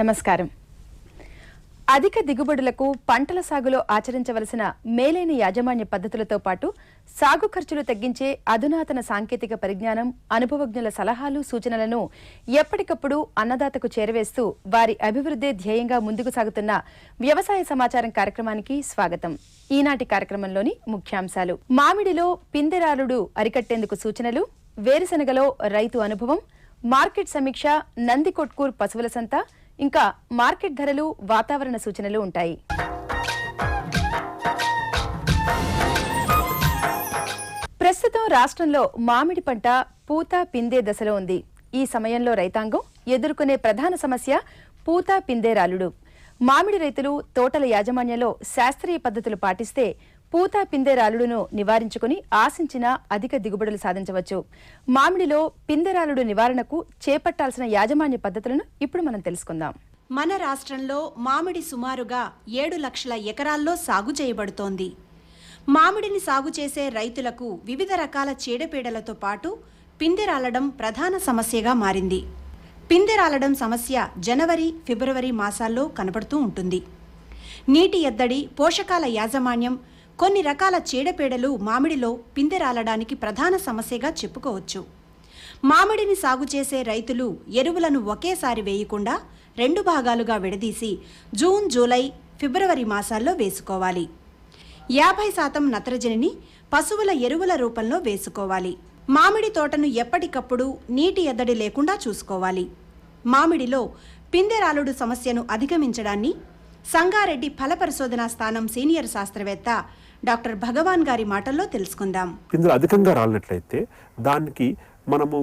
నమస్కారం. అధిక దిగుబడులకు పంటల సాగులో ఆచరించవలసిన మేలైన యాజమాన్య పద్ధతులతో పాటు సాగు ఖర్చులు తగ్గించే అధునాతన సాంకేతిక పరిజ్ఞానం, అనుభవజ్ఞుల సలహాలు, సూచనలను ఎప్పటికప్పుడు అన్నదాతకు చేరవేస్తూ వారి అభివృద్ధి ధ్యేయంగా ముందుకు సాగుతున్న వ్యవసాయ సమాచారం కార్యక్రమానికి స్వాగతం. ఈనాటి కార్యక్రమంలోని ముఖ్యాంశాలు: మామిడిలో పిందెరాలుడు అరికట్టేందుకు సూచనలు, వేరుశనగలో రైతు అనుభవం, మార్కెట్ సమీక్ష, నందికొట్కూర్ పశువుల సంత, ఇంకా మార్కెట్ ధరలు, వాతావరణ సూచనలు ఉంటాయి. ప్రస్తుతం రాష్ట్రంలో మామిడి పంట పూత పిందే దశలో ఉంది. ఈ సమయంలో రైతాంగం ఎదుర్కొనే ప్రధాన సమస్య పూత పిందే రాలుడు. మామిడి రైతులు తోటల యాజమాన్యంలో శాస్త్రీయ పద్ధతులు పాటిస్తే పూత పిందె రాలుడును నివారించుకుని ఆశించిన అధిక దిగుబడులు సాధించవచ్చు. మామిడిలో పిందెరాలుడు నివారణకు చేపట్టాల్సిన యాజమాన్య పద్ధతులను ఇప్పుడు మనం తెలుసుకుందాం. మన రాష్ట్రంలో మామిడి సుమారుగా 7 లక్షల ఎకరాల్లో సాగు చేయబడుతోంది. మామిడిని సాగు చేసే రైతులకు వివిధ రకాల చీడపీడలతో పాటు పిందెరాలడం ప్రధాన సమస్యగా మారింది. పిందెరాలడం సమస్య జనవరి, ఫిబ్రవరి మాసాల్లో కనబడుతూ ఉంటుంది. నీటి ఎద్దడి, పోషకాల యాజమాన్యం, కొన్ని రకాల చీడపీడలు మామిడిలో పిందెరాలడానికి ప్రధాన సమస్యగా చెప్పుకోవచ్చు. మామిడిని సాగు చేసే రైతులు ఎరువులను ఒకేసారి వేయకుండా 2 భాగాలుగా విడదీసి జూన్, జూలై, ఫిబ్రవరి మాసాల్లో వేసుకోవాలి. 50% నత్రజనిని పశువుల ఎరువుల రూపంలో వేసుకోవాలి. మామిడి తోటను ఎప్పటికప్పుడు నీటి ఎద్దడి లేకుండా చూసుకోవాలి. మామిడిలో పిందెరాలుడు సమస్యను అధిగమించడాన్ని సంగారెడ్డి ఫల పరిశోధనా స్థానం సీనియర్ శాస్త్రవేత్త డాక్టర్ భగవాన్ గారి మాటల్లో తెలుసుకుందాం. పిందెలు అధికంగా రాలినట్లయితే దానికి మనము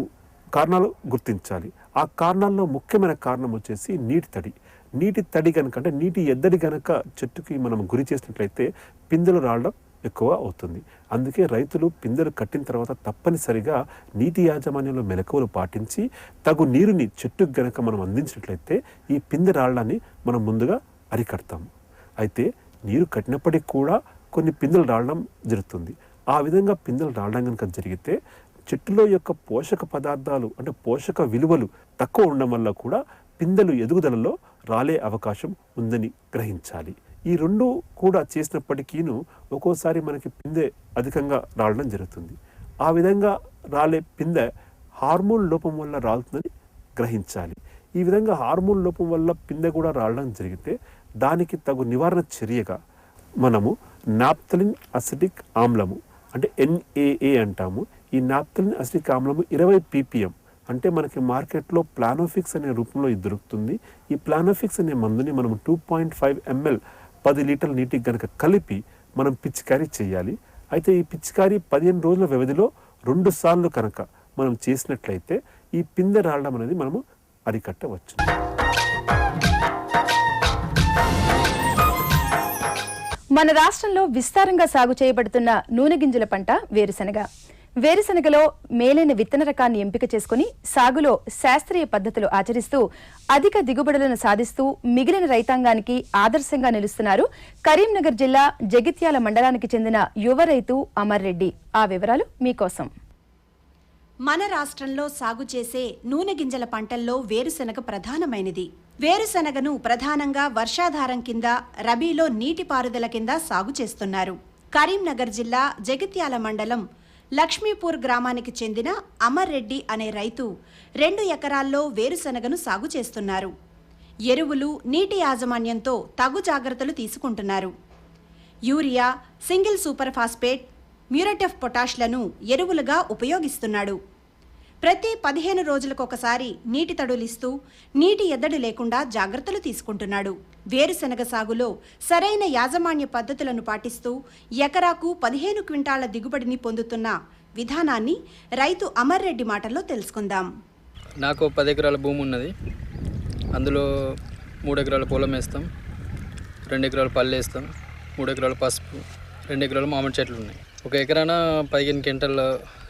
కారణాలు గుర్తించాలి. ఆ కారణాల్లో ముఖ్యమైన కారణం వచ్చేసి నీటి తడి కనుక, అంటే నీటి ఎద్దడి కనుక చెట్టుకి మనం గురి చేసినట్లయితే పిందెలు రాలడం ఎక్కువ అవుతుంది. అందుకే రైతులు పిందెలు కట్టిన తర్వాత తప్పనిసరిగా నీటి యాజమాన్యంలో మెలకువలు పాటించి తగు నీరుని చెట్టుకు గనక మనం అందించినట్లయితే ఈ పిందె రాళ్ళని మనం ముందుగా అరికడతాము. అయితే నీరు కట్టినప్పటికీ కూడా కొన్ని పిందెలు రాలడం జరుగుతుంది. ఆ విధంగా పిందెలు రాలడం కనుక జరిగితే చెట్టులో యొక్క పోషక పదార్థాలు, అంటే పోషక విలువలు తక్కువ ఉండడం వల్ల కూడా పిందెలు ఎదుగుదలలో రాలే అవకాశం ఉందని గ్రహించాలి. ఈ రెండు కూడా చేసినప్పటికీను ఒక్కోసారి మనకి పిందె అధికంగా రాలడం జరుగుతుంది. ఆ విధంగా రాలే పిందె హార్మోన్ లోపం వల్ల రాలుతుందని గ్రహించాలి. ఈ విధంగా హార్మోన్ లోపం వల్ల పిందె కూడా రాలడం జరిగితే దానికి తగు నివారణ చర్యగా మనము నాప్థలిన్ అసిటిక్ ఆమ్లము, అంటే NaA అంటాము. ఈ నాప్థలిన్ అసిటిక్ ఆమ్లము 20 ppm, అంటే మనకి మార్కెట్లో ప్లానోఫిక్స్ అనే రూపంలో ఇది దొరుకుతుంది. ఈ ప్లానోఫిక్స్ అనే మందుని మనం 2.5 ml 10 లీటర్ల నీటికి కనుక కలిపి మనం పిచికారీ చేయాలి. అయితే ఈ పిచికారీ 15 రోజుల వ్యవధిలో 2 సార్లు కనుక మనం చేసినట్లయితే ఈ పిందె రాలడం అనేది మనము అరికట్టవచ్చు. మన రాష్ట్రంలో విస్తారంగా సాగు చేయబడుతున్న నూనె గింజల పంట వేరుశనగ. వేరుశనగలో మేలైన విత్తన రకాన్ని ఎంపిక చేసుకుని సాగులో శాస్త్రీయ పద్ధతులు ఆచరిస్తూ అధిక దిగుబడులను సాధిస్తూ మిగిలిన రైతాంగానికి ఆదర్శంగా నిలుస్తున్నారు కరీంనగర్ జిల్లా జగిత్యాల మండలానికి చెందిన యువ రైతు అమర్ రెడ్డి. ఆ వివరాలు మీకోసం. మన రాష్ట్రంలో సాగు చేసే నూనె గింజల పంటల్లో వేరుశనగ ప్రధానమైనది. వేరుశనగను ప్రధానంగా వర్షాధారం కింద, రబీలో నీటిపారుదల కింద సాగు చేస్తున్నారు. కరీంనగర్ జిల్లా జగిత్యాల మండలం లక్ష్మీపూర్ గ్రామానికి చెందిన అమర్ రెడ్డి అనే రైతు 2 ఎకరాల్లో వేరుశనగను సాగు చేస్తున్నారు. ఎరువులు, నీటి యాజమాన్యంతో తగు జాగ్రత్తలు తీసుకుంటున్నారు. Urea, single super phosphate, muriate of పొటాష్లను ఎరువులుగా ఉపయోగిస్తున్నాడు. ప్రతి 15 రోజులకొకసారి నీటి తడులిస్తూ నీటి ఎద్దడి లేకుండా జాగ్రత్తలు తీసుకుంటున్నాడు. వేరుశనగ సాగులో సరైన యాజమాన్య పద్ధతులను పాటిస్తూ ఎకరాకు 15 క్వింటాళ్ల దిగుబడిని పొందుతున్న విధానాన్ని రైతు అమర్ రెడ్డి మాటల్లో తెలుసుకుందాం. నాకు 10 ఎకరాల భూమి ఉన్నది. అందులో 3 ఎకరాల పొలం వేస్తాం, 2 ఎకరాల పల్లి వేస్తాం, 3 ఎకరాల పసుపు, 2 ఎకరాల మామిడి చెట్లు ఉన్నాయి. 1 ఎకరాన 15 క్వింటాల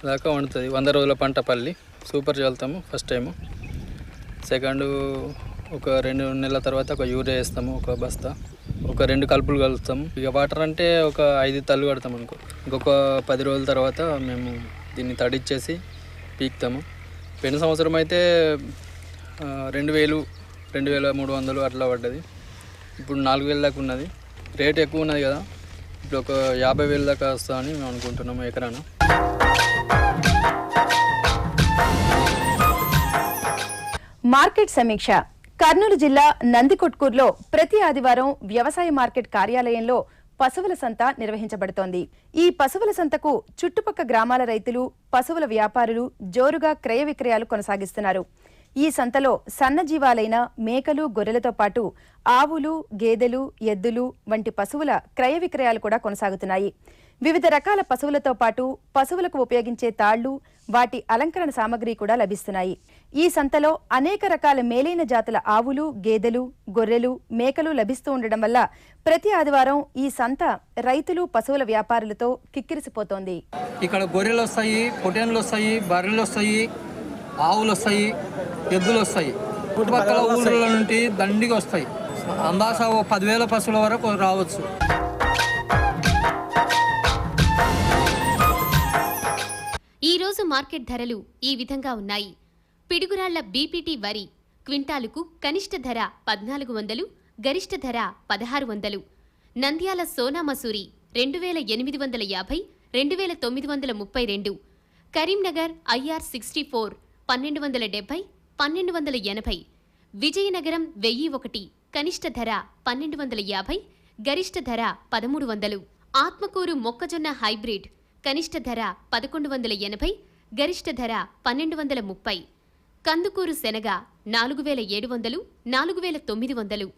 దాకా వండుతుంది. 100 రోజుల పంట పల్లి సూపర్ చల్లుతాము ఫస్ట్ టైము. సెకండ్ ఒక 2 నెలల తర్వాత ఒక యూరియా వేస్తాము, ఒక బస్తా, ఒక 2 కలుపులు కలుస్తాము. ఇక వాటర్ అంటే ఒక 5 తల్లు కడతాం అనుకో. ఇంకొక 10 రోజుల తర్వాత మేము దీన్ని తడిచ్చేసి పీకుతాము. పోయిన సంవత్సరం అయితే 2000 2300 అట్లా పడ్డది. ఇప్పుడు 4000 దాకా ఉన్నది. రేట్ ఎక్కువ ఉన్నది కదా, ఇప్పుడు ఒక 50,000 దాకా వస్తా అని మేము అనుకుంటున్నాము ఎకరాన. మార్కెట్ సమీక్ష. కర్నూలు జిల్లా నందికొట్కూరులో ప్రతి ఆదివారం వ్యవసాయ మార్కెట్ కార్యాలయంలో పశువుల సంత నిర్వహించబడుతోంది. ఈ పశువుల సంతకు చుట్టుపక్క గ్రామాల రైతులు, పశువుల వ్యాపారులు జోరుగా క్రయ విక్రయాలు కొనసాగిస్తున్నారు. ఈ సంతలో సన్నజీవాలైన మేకలు, గొర్రెలతో పాటు ఆవులు, గేదెలు, ఎద్దులు వంటి పశువుల క్రయ విక్రయాలు కూడా కొనసాగుతున్నాయి. వివిధ రకాల పశువులతో పాటు పశువులకు ఉపయోగించే తాళ్లు, వాటి అలంకరణ సామగ్రి కూడా లభిస్తున్నాయి. ఈ సంతలో అనేక రకాల మేలైన జాతుల ఆవులు, గేదెలు, గొర్రెలు, మేకలు లభిస్తూ ఉండడం వల్ల ప్రతి ఆదివారం ఈ సంత రైతులు, పశువుల వ్యాపారులతో కిక్కిరిసిపోతోంది. ఇక్కడ గొర్రెలు వస్తాయి, పొటేన్లు వస్తాయి, బర్రెలు వస్తాయి, ఆవులు వస్తాయి, ఎద్దులు వస్తాయి. చుట్టుపక్కల ఊళ్ళ నుండి దండిగా వస్తాయి. అందాస 10,000 పశువుల వరకు రావచ్చు. ఈరోజు మార్కెట్ ధరలు ఈ విధంగా ఉన్నాయి. పిడుగురాళ్ల బీపీటీ వరి క్వింటాలుకు కనిష్ట ధర 1400, గరిష్ట ధర 1600. నంద్యాల సోనా మసూరి 2850, 2932. కరీంనగర్ ఐఆర్ 64 1270, 1280. విజయనగరం 1001, కనిష్ట ధర 1250, గరిష్ట ధర 1300. ఆత్మకూరు మొక్కజొన్న హైబ్రిడ్ కనిష్ట ధర 1180, గరిష్ట ధర 1230. కందుకూరు శనగ 4700, 4900.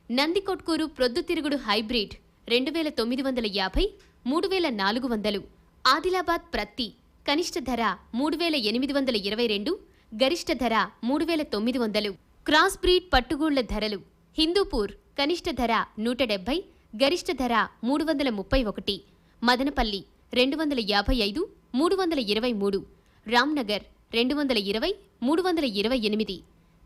నందికొట్కూరు ప్రొద్దుతిరుగుడు హైబ్రిడ్ 2950, 3400. ఆదిలాబాద్ ప్రత్తి కనిష్ట ధర 3822, గరిష్ట ధర 3900. క్రాస్ బ్రీడ్ పట్టుగూళ్ల ధరలు. హిందూపూర్ కనిష్ట ధర 170, గరిష్ట ధర 331. మదనపల్లి 255, 323. రామ్నగర్ 220, 328.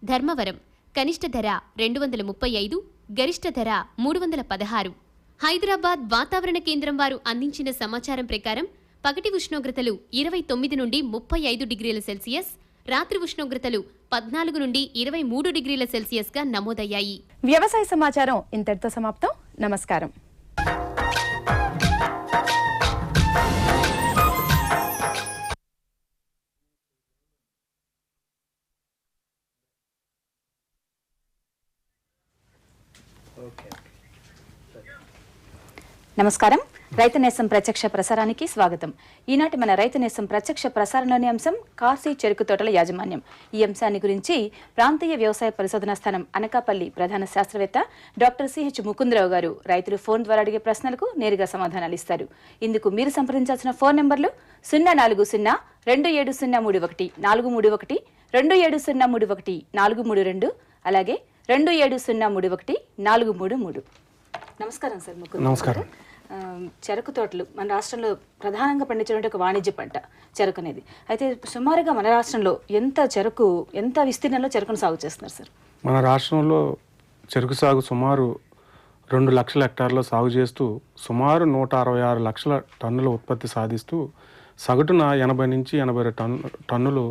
ధర్మవరం కనిష్ట ధర 235, గరిష్ట ధర 316. హైదరాబాద్ వాతావరణ కేంద్రం వారు అందించిన సమాచారం ప్రకారం పగటి ఉష్ణోగ్రతలు 29 నుండి 35 డిగ్రీల సెల్సియస్, రాత్రి ఉష్ణోగ్రతలు 14 నుండి 23 డిగ్రీల సెల్సియస్గా నమోదయ్యాయి. వ్యవసాయ సమాచారం ఇంతటితో సమాప్తం. నమస్కారం. నమస్కారం. రైతు నేస్తం ప్రత్యక్ష ప్రసారానికి స్వాగతం. ఈనాటి మన రైతు నేస్తం ప్రత్యక్ష ప్రసారంలోని అంశం కార్సి చెరుకు తోటల యాజమాన్యం. ఈ అంశాన్ని గురించి ప్రాంతీయ వ్యవసాయ పరిశోధనా స్థానం అనకాపల్లి ప్రధాన శాస్త్రవేత్త డాక్టర్ సిహెచ్ ముకుందరావు గారు రైతులు ఫోన్ ద్వారా అడిగే ప్రశ్నలకు నేరుగా సమాధానాలు ఇస్తారు. ఇందుకు మీరు సంప్రదించాల్సిన ఫోన్ నెంబర్లు 04027031431, 27031432, అలాగే 27031433. నమస్కారం సార్ ముకుందరావు. నమస్కారం. చెరకు తోటలు మన రాష్ట్రంలో ప్రధానంగా పండించే ఒక వాణిజ్య పంట చెరకు అనేది. అయితే సుమారుగా మన రాష్ట్రంలో ఎంత విస్తీర్ణంలో చెరుకును సాగు చేస్తున్నారు సార్? మన రాష్ట్రంలో చెరుకు సాగు సుమారు 2 లక్షల హెక్టార్లో సాగు చేస్తూ సుమారు 166 లక్షల టన్నుల ఉత్పత్తి సాధిస్తూ సగటున 80 నుంచి 82 టన్నులు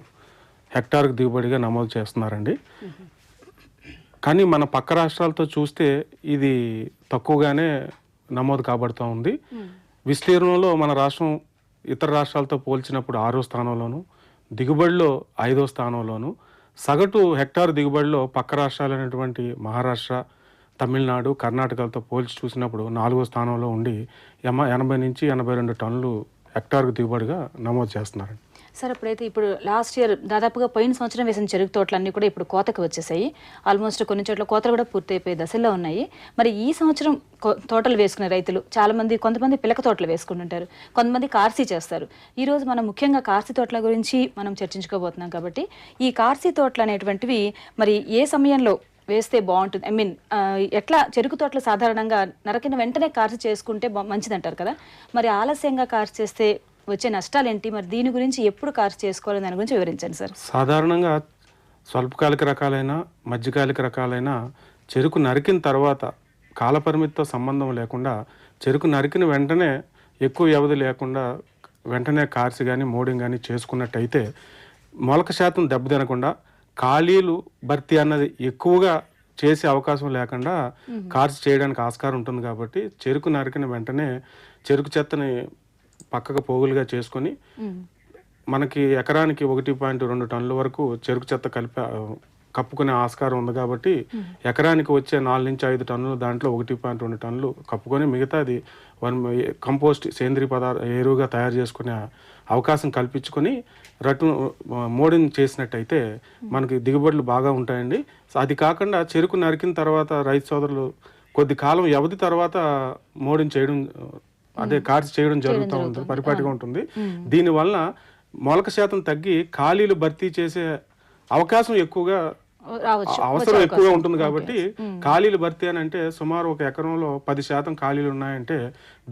హెక్టార్కు దిగుబడిగా నమోదు చేస్తున్నారండి. కానీ మన పక్క రాష్ట్రాలతో చూస్తే ఇది తక్కువగానే నమోదు కాబడుతూ ఉంది. విస్తీర్ణంలో మన రాష్ట్రం ఇతర రాష్ట్రాలతో పోల్చినప్పుడు 6వ స్థానంలోను, దిగుబడిలో 5వ స్థానంలోను, సగటు హెక్టార్ దిగుబడిలో పక్క రాష్ట్రాలైనటువంటి మహారాష్ట్ర, తమిళనాడు, కర్ణాటకలతో పోల్చి చూసినప్పుడు 4వ స్థానంలో ఉండి 80 నుంచి 82 టన్నులు హెక్టార్కు దిగుబడిగా నమోదు చేస్తున్నారండి. సార్ అప్పుడైతే ఇప్పుడు లాస్ట్ ఇయర్ దాదాపుగా పోయిన సంవత్సరం వేసిన చెరుకు తోటలన్నీ కూడా ఇప్పుడు కోతకు వచ్చేసాయి. ఆల్మోస్ట్ కొన్ని చోట్ల కోతలు కూడా పూర్తయిపోయే దశలో ఉన్నాయి. మరి ఈ సంవత్సరం తోటలు వేసుకునే రైతులు కొంతమంది పిలక తోటలు వేసుకుంటుంటారు, కొంతమంది కార్సీ చేస్తారు. ఈరోజు మనం ముఖ్యంగా కార్సీ తోటల గురించి మనం చర్చించుకోబోతున్నాం. కాబట్టి ఈ కార్సీ తోటలు అనేటువంటివి మరి ఏ సమయంలో వేస్తే బాగుంటుంది? ఎట్లా చెరుకు తోటలు సాధారణంగా నరకిన వెంటనే కార్సీ చేసుకుంటే మంచిదంటారు కదా, మరి ఆలస్యంగా కార్సీ చేస్తే వచ్చే నష్టాలు ఏంటి? మరి దీని గురించి ఎప్పుడు కార్సీ చేసుకోవాలి దాని గురించి వివరించండి సార్. సాధారణంగా స్వల్పకాలిక రకాలైన, మధ్యకాలిక రకాలైన చెరుకు నరికిన తర్వాత కాలపరిమితితో సంబంధం లేకుండా చెరుకు నరికిన వెంటనే ఎక్కువ వ్యవధి లేకుండా వెంటనే కార్సీ కానీ మోడింగ్ కానీ చేసుకున్నట్టయితే మొలక శాతం దెబ్బతినకుండా ఖాళీలు భర్తీ అన్నది ఎక్కువగా చేసే అవకాశం లేకుండా కార్స్ చేయడానికి ఆస్కారం ఉంటుంది కాబట్టి చెరుకు నరికిన వెంటనే చెరుకు చెత్తని పక్కకు పోగులుగా చేసుకొని మనకి ఎకరానికి 1.2 టన్నుల వరకు చెరుకు చెత్త కప్పుకునే ఆస్కారం ఉంది కాబట్టి ఎకరానికి వచ్చే 4 నుంచి 5 టన్నులు దాంట్లో 1.2 టన్నులు కప్పుకొని మిగతాది కంపోస్ట్ సేంద్రీయ ఎరువుగా తయారు చేసుకునే అవకాశం కల్పించుకొని మోడింగ్ చేసినట్టయితే మనకి దిగుబడులు బాగా ఉంటాయండి. అది కాకుండా చెరుకు నరికిన తర్వాత రైతు సోదరులు కొద్ది కాలం వ్యవధి తర్వాత మోడింగ్ చేయడం కార్స్ చేయడం జరుగుతూ ఉంటుంది, పరిపాటిగా ఉంటుంది. దీనివల్ల మొలక శాతం తగ్గి ఖాళీలు భర్తీ చేసే అవకాశం ఎక్కువగా అవసరం ఎక్కువగా ఉంటుంది కాబట్టి ఖాళీలు భర్తీ అని అంటే సుమారు ఒక ఎకరంలో 10% ఖాళీలు ఉన్నాయంటే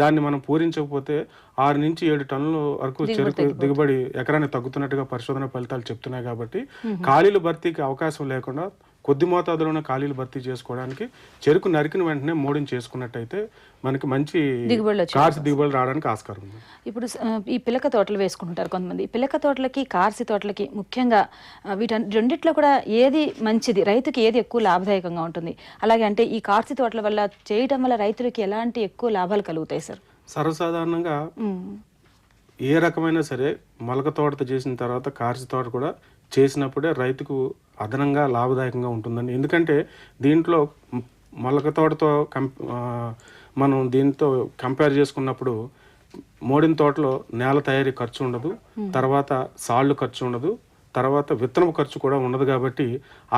దాన్ని మనం పూరించకపోతే 6 నుంచి 7 టన్నుల వరకు చెరుకు దిగుబడి ఎకరానికి తగ్గుతున్నట్టుగా పరిశోధన ఫలితాలు చెప్తున్నాయి. కాబట్టి ఖాళీలు భర్తీకి అవకాశం లేకుండా కొద్ది మోతాదులోనే ఖాళీలు భర్తీ చేసుకోవడానికి చెరుకు నరికిన వెంటనే మోడింగ్ చేసుకున్నట్టయితే మనకి మంచి కార్స్ దిగుబడులు రావడానికి ఆస్కారం ఉంది. ఇప్పుడు ఈ పిలక తోటలు వేసుకుంటారు కొంతమంది. పిలక తోటలకి కార్సి తోటలకి ముఖ్యంగా రెండిట్లో కూడా ఏది మంచిది, రైతుకి ఏది ఎక్కువ లాభదాయకంగా ఉంటుంది? అలాగే అంటే ఈ కార్సి తోటల వల్ల చేయడం వల్ల రైతులకి ఎలాంటి ఎక్కువ లాభాలు కలుగుతాయి సార్? సర్వసాధారణంగా ఏ రకమైనా సరే మొలక తోటతో చేసిన తర్వాత కార్సి తోట కూడా చేసినప్పుడే రైతుకు అదనంగా లాభదాయకంగా ఉంటుందండి. ఎందుకంటే దీంట్లో మొలక తోటతో మనం దీంతో కంపేర్ చేసుకున్నప్పుడు మోడిన తోటలో నేల తయారీ ఖర్చు ఉండదు, తర్వాత సాళ్ళు ఖర్చు ఉండదు, తర్వాత విత్తనం ఖర్చు కూడా ఉండదు. కాబట్టి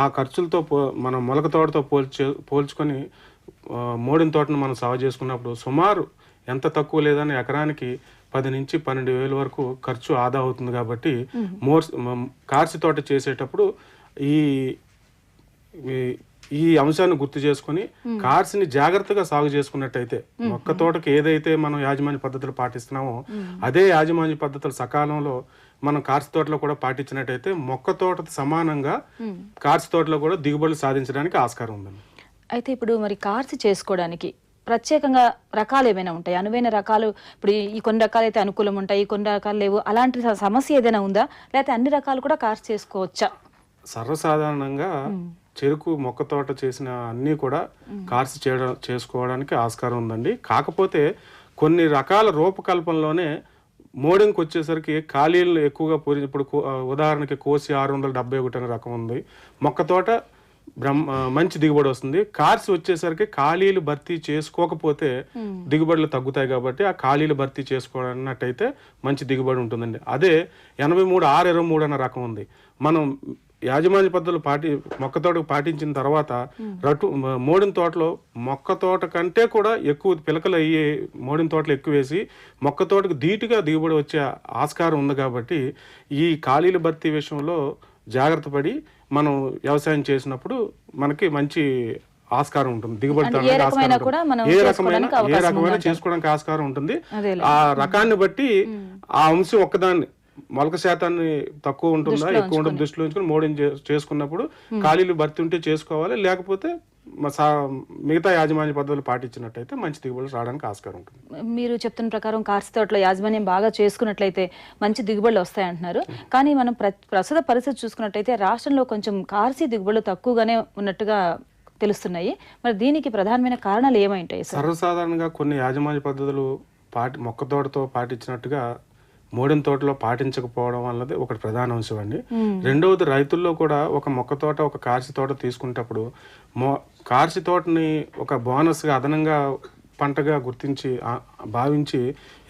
ఆ ఖర్చులతో మనం మొలక తోటతో పోల్చుకొని మోడిన తోటను మనం సాగు చేసుకున్నప్పుడు సుమారు ఎంత తక్కువ లేదని ఎకరానికి 10 నుంచి 12,000 వరకు ఖర్చు ఆదా అవుతుంది. కాబట్టి కార్సి తోట చేసేటప్పుడు ఈ అంశాన్ని గుర్తు చేసుకుని కార్స్ని జాగ్రత్తగా సాగు చేసుకున్నట్టయితే మొక్క తోటకి ఏదైతే మనం యాజమాన్య పద్ధతులు పాటిస్తున్నామో అదే యాజమాన్య పద్ధతులు సకాలంలో మనం కార్సి తోటలో కూడా పాటించినట్టయితే మొక్క తోట సమానంగా కార్సి తోటలో కూడా దిగుబడులు సాధించడానికి ఆస్కారం ఉందండి. అయితే ఇప్పుడు మరి కార్సి చేసుకోవడానికి ప్రత్యేకంగా రకాలు ఏమైనా ఉంటాయి? అనువైన రకాలు ఇప్పుడు ఈ కొన్ని రకాలు అయితే అనుకూలం ఉంటాయి, కొన్ని రకాలు లేవు, అలాంటి సమస్య ఏదైనా ఉందా? లేకపోతే అన్ని రకాలు కూడా కార్స్ చేసుకోవచ్చా? సర్వసాధారణంగా చెరుకు మొక్క తోట చేసిన అన్నీ కూడా కార్స్ చేసుకోవడానికి ఆస్కారం ఉందండి. కాకపోతే కొన్ని రకాల రూపకల్పనలోనే మోడింగ్కి వచ్చేసరికి ఖాళీలు ఎక్కువగా ఇప్పుడు ఉదాహరణకి కోసి 671 అనే రకం ఉంది. మొక్క తోట మంచి దిగుబడి వస్తుంది. కార్స్ వచ్చేసరికి ఖాళీలు భర్తీ చేసుకోకపోతే దిగుబడులు తగ్గుతాయి. కాబట్టి ఆ ఖాళీలు భర్తీ చేసుకోవన్నట్టయితే మంచి దిగుబడి ఉంటుందండి. అదే 83-623 అనే రకం ఉంది. మనం యాజమాన్య పద్ధతులు మొక్క తోటకు పాటించిన తర్వాత మోడిన తోటలో మొక్క తోట కంటే కూడా ఎక్కువ పిలకలు అయ్యే మోడిన తోటలు ఎక్కువ వేసి మొక్క తోటకు ధీటుగా దిగుబడి వచ్చే ఆస్కారం ఉంది. కాబట్టి ఈ ఖాళీల భర్తీ విషయంలో జాగ్రత్త పడి మనం వ్యవసాయం చేసినప్పుడు మనకి మంచి ఆస్కారం ఉంటుంది, దిగుబడి ఏ రకమైన చేసుకోవడానికి ఆస్కారం ఉంటుంది. ఆ రకాన్ని బట్టి ఆ అంశం ఒక్కదాన్ని మొలక శాతాన్ని తక్కువ ఉంటుందా ఎక్కువ ఉంటుంది దృష్టిలో ఉంచుకొని మోడింగ్ చేసుకున్నప్పుడు ఖాళీలు భర్తీ ఉంటే చేసుకోవాలి, లేకపోతే మిగతా యాజమాన్య పద్ధతులు పాటించినట్టయితే మంచి దిగుబడులు రావడానికి ఆస్కారం ఉంటుంది. మీరు చెప్తున్న ప్రకారం కార్సి తోటలో యాజమాన్యం బాగా చేసుకున్నట్లయితే మంచి దిగుబడులు వస్తాయంటున్నారు. కానీ మనం ప్రస్తుత పరిస్థితి చూసుకున్నట్టయితే రాష్ట్రంలో కొంచెం కార్సి దిగుబడులు తక్కువగానే ఉన్నట్టుగా తెలుస్తున్నాయి. మరి దీనికి ప్రధానమైన కారణాలు ఏమైంటాయి? సర్వసాధారణంగా కొన్ని యాజమాన్య పద్ధతులు మొక్క తోటతో పాటించినట్టుగా మోడిన తోటలో పాటించకపోవడం అన్నది ఒకటి ప్రధాన అంశం అండి. రెండవది రైతుల్లో కూడా ఒక మొక్క తోట ఒక కార్సి తోట తీసుకునేటప్పుడు కార్సి తోటని ఒక బోనస్గా అదనంగా పంటగా గుర్తించి భావించి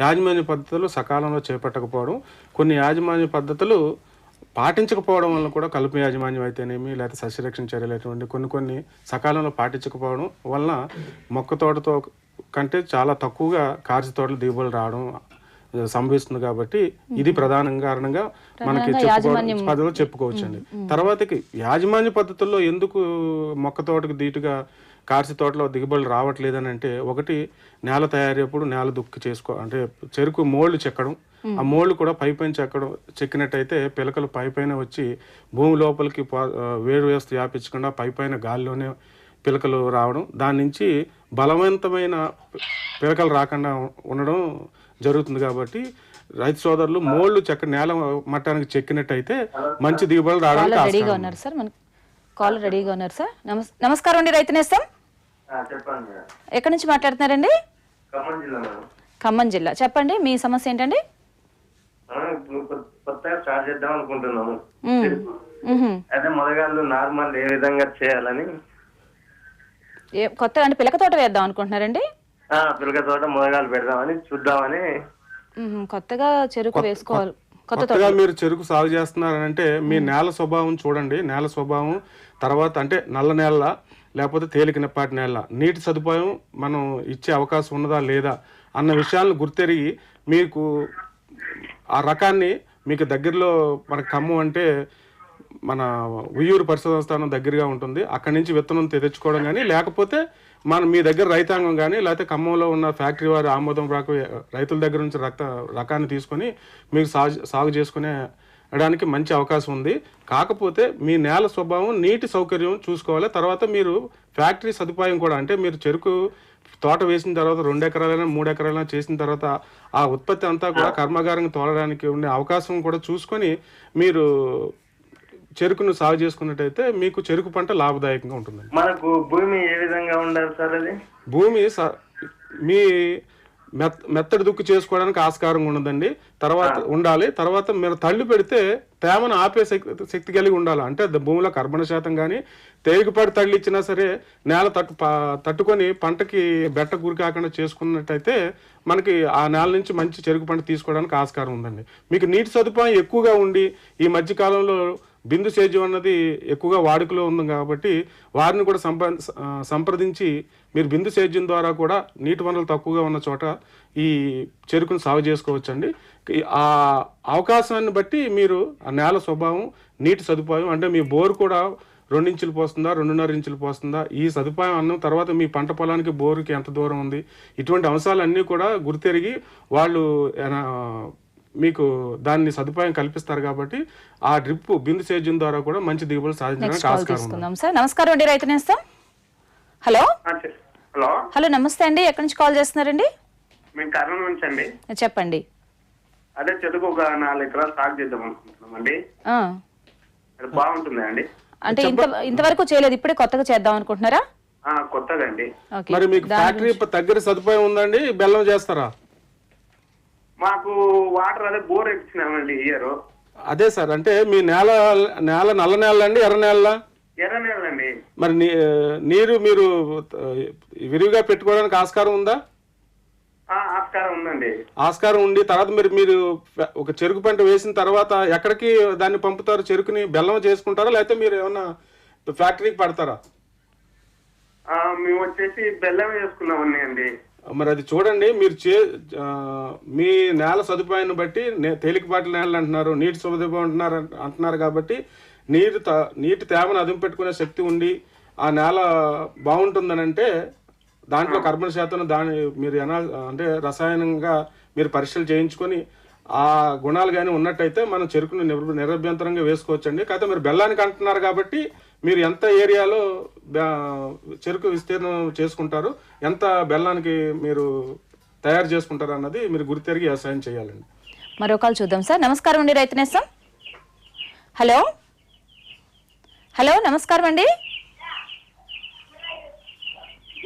యాజమాన్య పద్ధతులు సకాలంలో చేపట్టకపోవడం, కొన్ని యాజమాన్య పద్ధతులు పాటించకపోవడం వల్ల కూడా కలుపు యాజమాన్యం అయితేనేమి లేకపోతే సస్యరక్షణ చర్యలు అటువంటి కొన్ని సకాలంలో పాటించకపోవడం వలన మొక్క తోటతో కంటే చాలా తక్కువగా కార్సి తోటలు దిగుబడులు రావడం సంభవిస్తుంది. కాబట్టి ఇది ప్రధాన కారణంగా మనకి చెప్పుకోవచ్చు అండి. తర్వాతకి యాజమాన్య పద్ధతుల్లో ఎందుకు మొక్క తోటకు ధీటుగా కార్సి తోటలో దిగుబడులు రావట్లేదని అంటే, ఒకటి నేల తయారయ్యేప్పుడు నేల దుక్కి అంటే చెరుకు మోళ్లు చెక్కడం, ఆ మోళ్లు కూడా పైపైన చెక్కినట్టయితే పిలకలు పైపైన వచ్చి భూమి లోపలికి వేరు వ్యవస్థ వ్యాపించకుండా పైపైన గాలిలోనే పిలకలు రావడం, దాని నుంచి బలవంతమైన పిలకలు రాకుండా ఉండడం జరుగుతుంది. కాబట్టి రైతు సోదరులు మోళ్లు నేల మట్టానికి చెక్కినట్టయితే మంచి దిగుబడులు రావడానికి కాల్ రెడీగా ఉన్నారు సార్. నమస్కారం అండి, రైతు నేస్తం. చెప్పండి మేడం. ఎక్కడి నుంచి మాట్లాడుతున్నారండి? ఖమ్మం జిల్లా మేడం. ఖమ్మం జిల్లా. చెప్పండి మీ సమస్య ఏంటండి? కొత్తగా స్టార్ట్ చేద్దాం అనుకుంటున్నాము. అదే మొదగాళ్ళు నార్మల్ ఏ విధంగా చేయాలని. కొత్తగా అంటే పిలక తోట వేద్దాం అనుకుంటున్నారండి? పిలక తోట మొదగాళ్ళు పెడదామని చూద్దామని. కొత్తగా చెరుకు వేసుకోవాలి. కొత్తగా మీరు చెరుకు సాగు చేస్తున్నారంటే మీ నేల స్వభావం చూడండి. నేల స్వభావం తర్వాత అంటే నల్ల నేల లేకపోతే తేలికనపాటి నేల, నీటి సదుపాయం మనం ఇచ్చే అవకాశం ఉన్నదా లేదా అన్న విషయాలను గుర్తెరిగి మీకు ఆ రకాన్ని మీకు దగ్గరలో మన ఖమ్మం అంటే మన ఉయ్యూరు పరిశోధన స్థానం దగ్గరగా ఉంటుంది. అక్కడి నుంచి విత్తనం తెచ్చుకోవడం కానీ లేకపోతే మీ దగ్గర రైతాంగం కానీ లేకపోతే ఖమ్మంలో ఉన్న ఫ్యాక్టరీ వారి ఆమోదం రాక రైతుల దగ్గర నుంచి రకాన్ని తీసుకొని మీకు సాగు చేసుకునేడానికి మంచి అవకాశం ఉంది. కాకపోతే మీ నేల స్వభావం నీటి సౌకర్యం చూసుకోవాలి. తర్వాత మీరు ఫ్యాక్టరీ సదుపాయం కూడా అంటే మీరు చెరుకు తోట వేసిన తర్వాత 2 ఎకరాలైనా 3 ఎకరాలైనా చేసిన తర్వాత ఆ ఉత్పత్తి అంతా కూడా కర్మాగారం తోలడానికి ఉండే అవకాశం కూడా చూసుకొని మీరు చెరుకును సాగు చేసుకున్నట్టయితే మీకు చెరుకు పంట లాభదాయకంగా ఉంటుంది. మనకు భూమి ఏ విధంగా ఉండాలి సార్? అది భూమి మీ మెత్తడి దుక్కు చేసుకోవడానికి ఆస్కారం ఉండదండి. తర్వాత ఉండాలి. తర్వాత మీరు తల్లి పెడితే తేమను ఆపే శక్తి కలిగి ఉండాలి. అంటే భూమిలో కర్బన శాతం కానీ తేలికపాటి తల్లి ఇచ్చినా సరే నేల తట్టుకొని పంటకి బెట్ట గురి కాకుండా చేసుకున్నట్టయితే మనకి ఆ నేల నుంచి మంచి చెరుకు పంట తీసుకోవడానికి ఆస్కారం ఉందండి. మీకు నీటి సదుపాయం ఎక్కువగా ఉండి ఈ మధ్య కాలంలో బిందు సేద్యం అన్నది ఎక్కువగా వాడుకలో ఉంది కాబట్టి వారిని కూడా సంప్రదించి మీరు బిందు సేద్యం ద్వారా కూడా నీటి వనరులు తక్కువగా ఉన్న చోట ఈ చెరుకును సాగు చేసుకోవచ్చండి. ఆ అవకాశాన్ని బట్టి మీరు ఆ నేల స్వభావం, నీటి సదుపాయం అంటే మీ బోరు కూడా 2 ఇంచులు పోస్తుందా 2.5 ఇంచులు పోస్తుందా, ఈ సదుపాయం అన్న తర్వాత మీ పంట పొలానికి బోరుకి ఎంత దూరం ఉంది, ఇటువంటి అంశాలన్నీ కూడా గుర్తెరిగి వాళ్ళు మీకు దాన్ని సదుపాయం కల్పిస్తారు. కాబట్టి ఆ డ్రిప్ బిందు సేద్యం ద్వారా కూడా మంచి దిగుబడులు సాధించడానికి ఆస్కారం ఉంది. సార్ నమస్కారం అండి, రైతు నేస్తం. హలో హలో హలో నమస్తే అండి, ఎక్కడి నుంచి కాల్ చేస్తున్నారండి? మేము కర్నూలు నుంచి అండి. చెప్పండి. అదే చెరుకు ఒక 4 ఎకరాలు సాగు చేద్దాం అనుకుంటున్నామండి. అది బాగుంటుంది అండి. అంటే ఇంతవరకు చేయలేదు, ఇప్పుడే కొత్తగా చేద్దాం అనుకుంటున్నారా? కొత్తగా అండి. మరి మీకు ఫ్యాక్టరీ దగ్గర సదుపాయం ఉందండి? బెల్లం చేస్తారా? మాకు వాటర్ అదే బోర్ ఎక్కించినామండి ఇయర్. అదే సార్, అంటే మీ నేల నల్ల నేల అండి ఎర్ర నేల? ఎర్ర నేల అండి. మరి నీరు మీరు విరివిగా పెట్టుకోవడానికి ఆస్కారం ఉందా? ఆస్కారం ఉందండి. ఆస్కారం ఉండి తర్వాత మీరు ఒక చెరుకు పంట వేసిన తర్వాత ఎక్కడికి దాన్ని పంపుతారు? చెరుకుని బెల్లం చేసుకుంటారా లేకపోతే మీరు ఏమన్నా ఫ్యాక్టరీకి పడతారా? మేము వచ్చేసి బెల్లం చేసుకున్నామని అండి. మరి అది చూడండి, మీరు మీ నేల సదుపాయాన్ని బట్టి తేలికపాటి నేలలు అంటున్నారు, నీటి సదుపాయం అంటున్నారు కాబట్టి నీటి తేమను అదుపు పెట్టుకునే శక్తి ఉండి ఆ నేల బాగుంటుందని అంటే దాంట్లో కర్బన శాతం మీరు అంటే రసాయనంగా మీరు పరీక్షలు చేయించుకొని ఆ గుణాలు కానీ ఉన్నట్టయితే మనం చెరుకును నిరభ్యంతరంగా వేసుకోవచ్చండి. కాకపోతే మీరు బెల్లానికి అంటున్నారు కాబట్టి మీరు ఎంత ఏరియాలో చెరుకు విస్తీర్ణం చేసుకుంటారు, ఎంత బెల్లానికి మీరు తయారు చేసుకుంటారు అన్నది మీరు గుర్తెరిగి వ్యవసాయం చేయాలండి. మరో కాల్ చూద్దాం సార్. నమస్కారం అండి, రైతు నేస్తం. హలో హలో నమస్కారం అండి.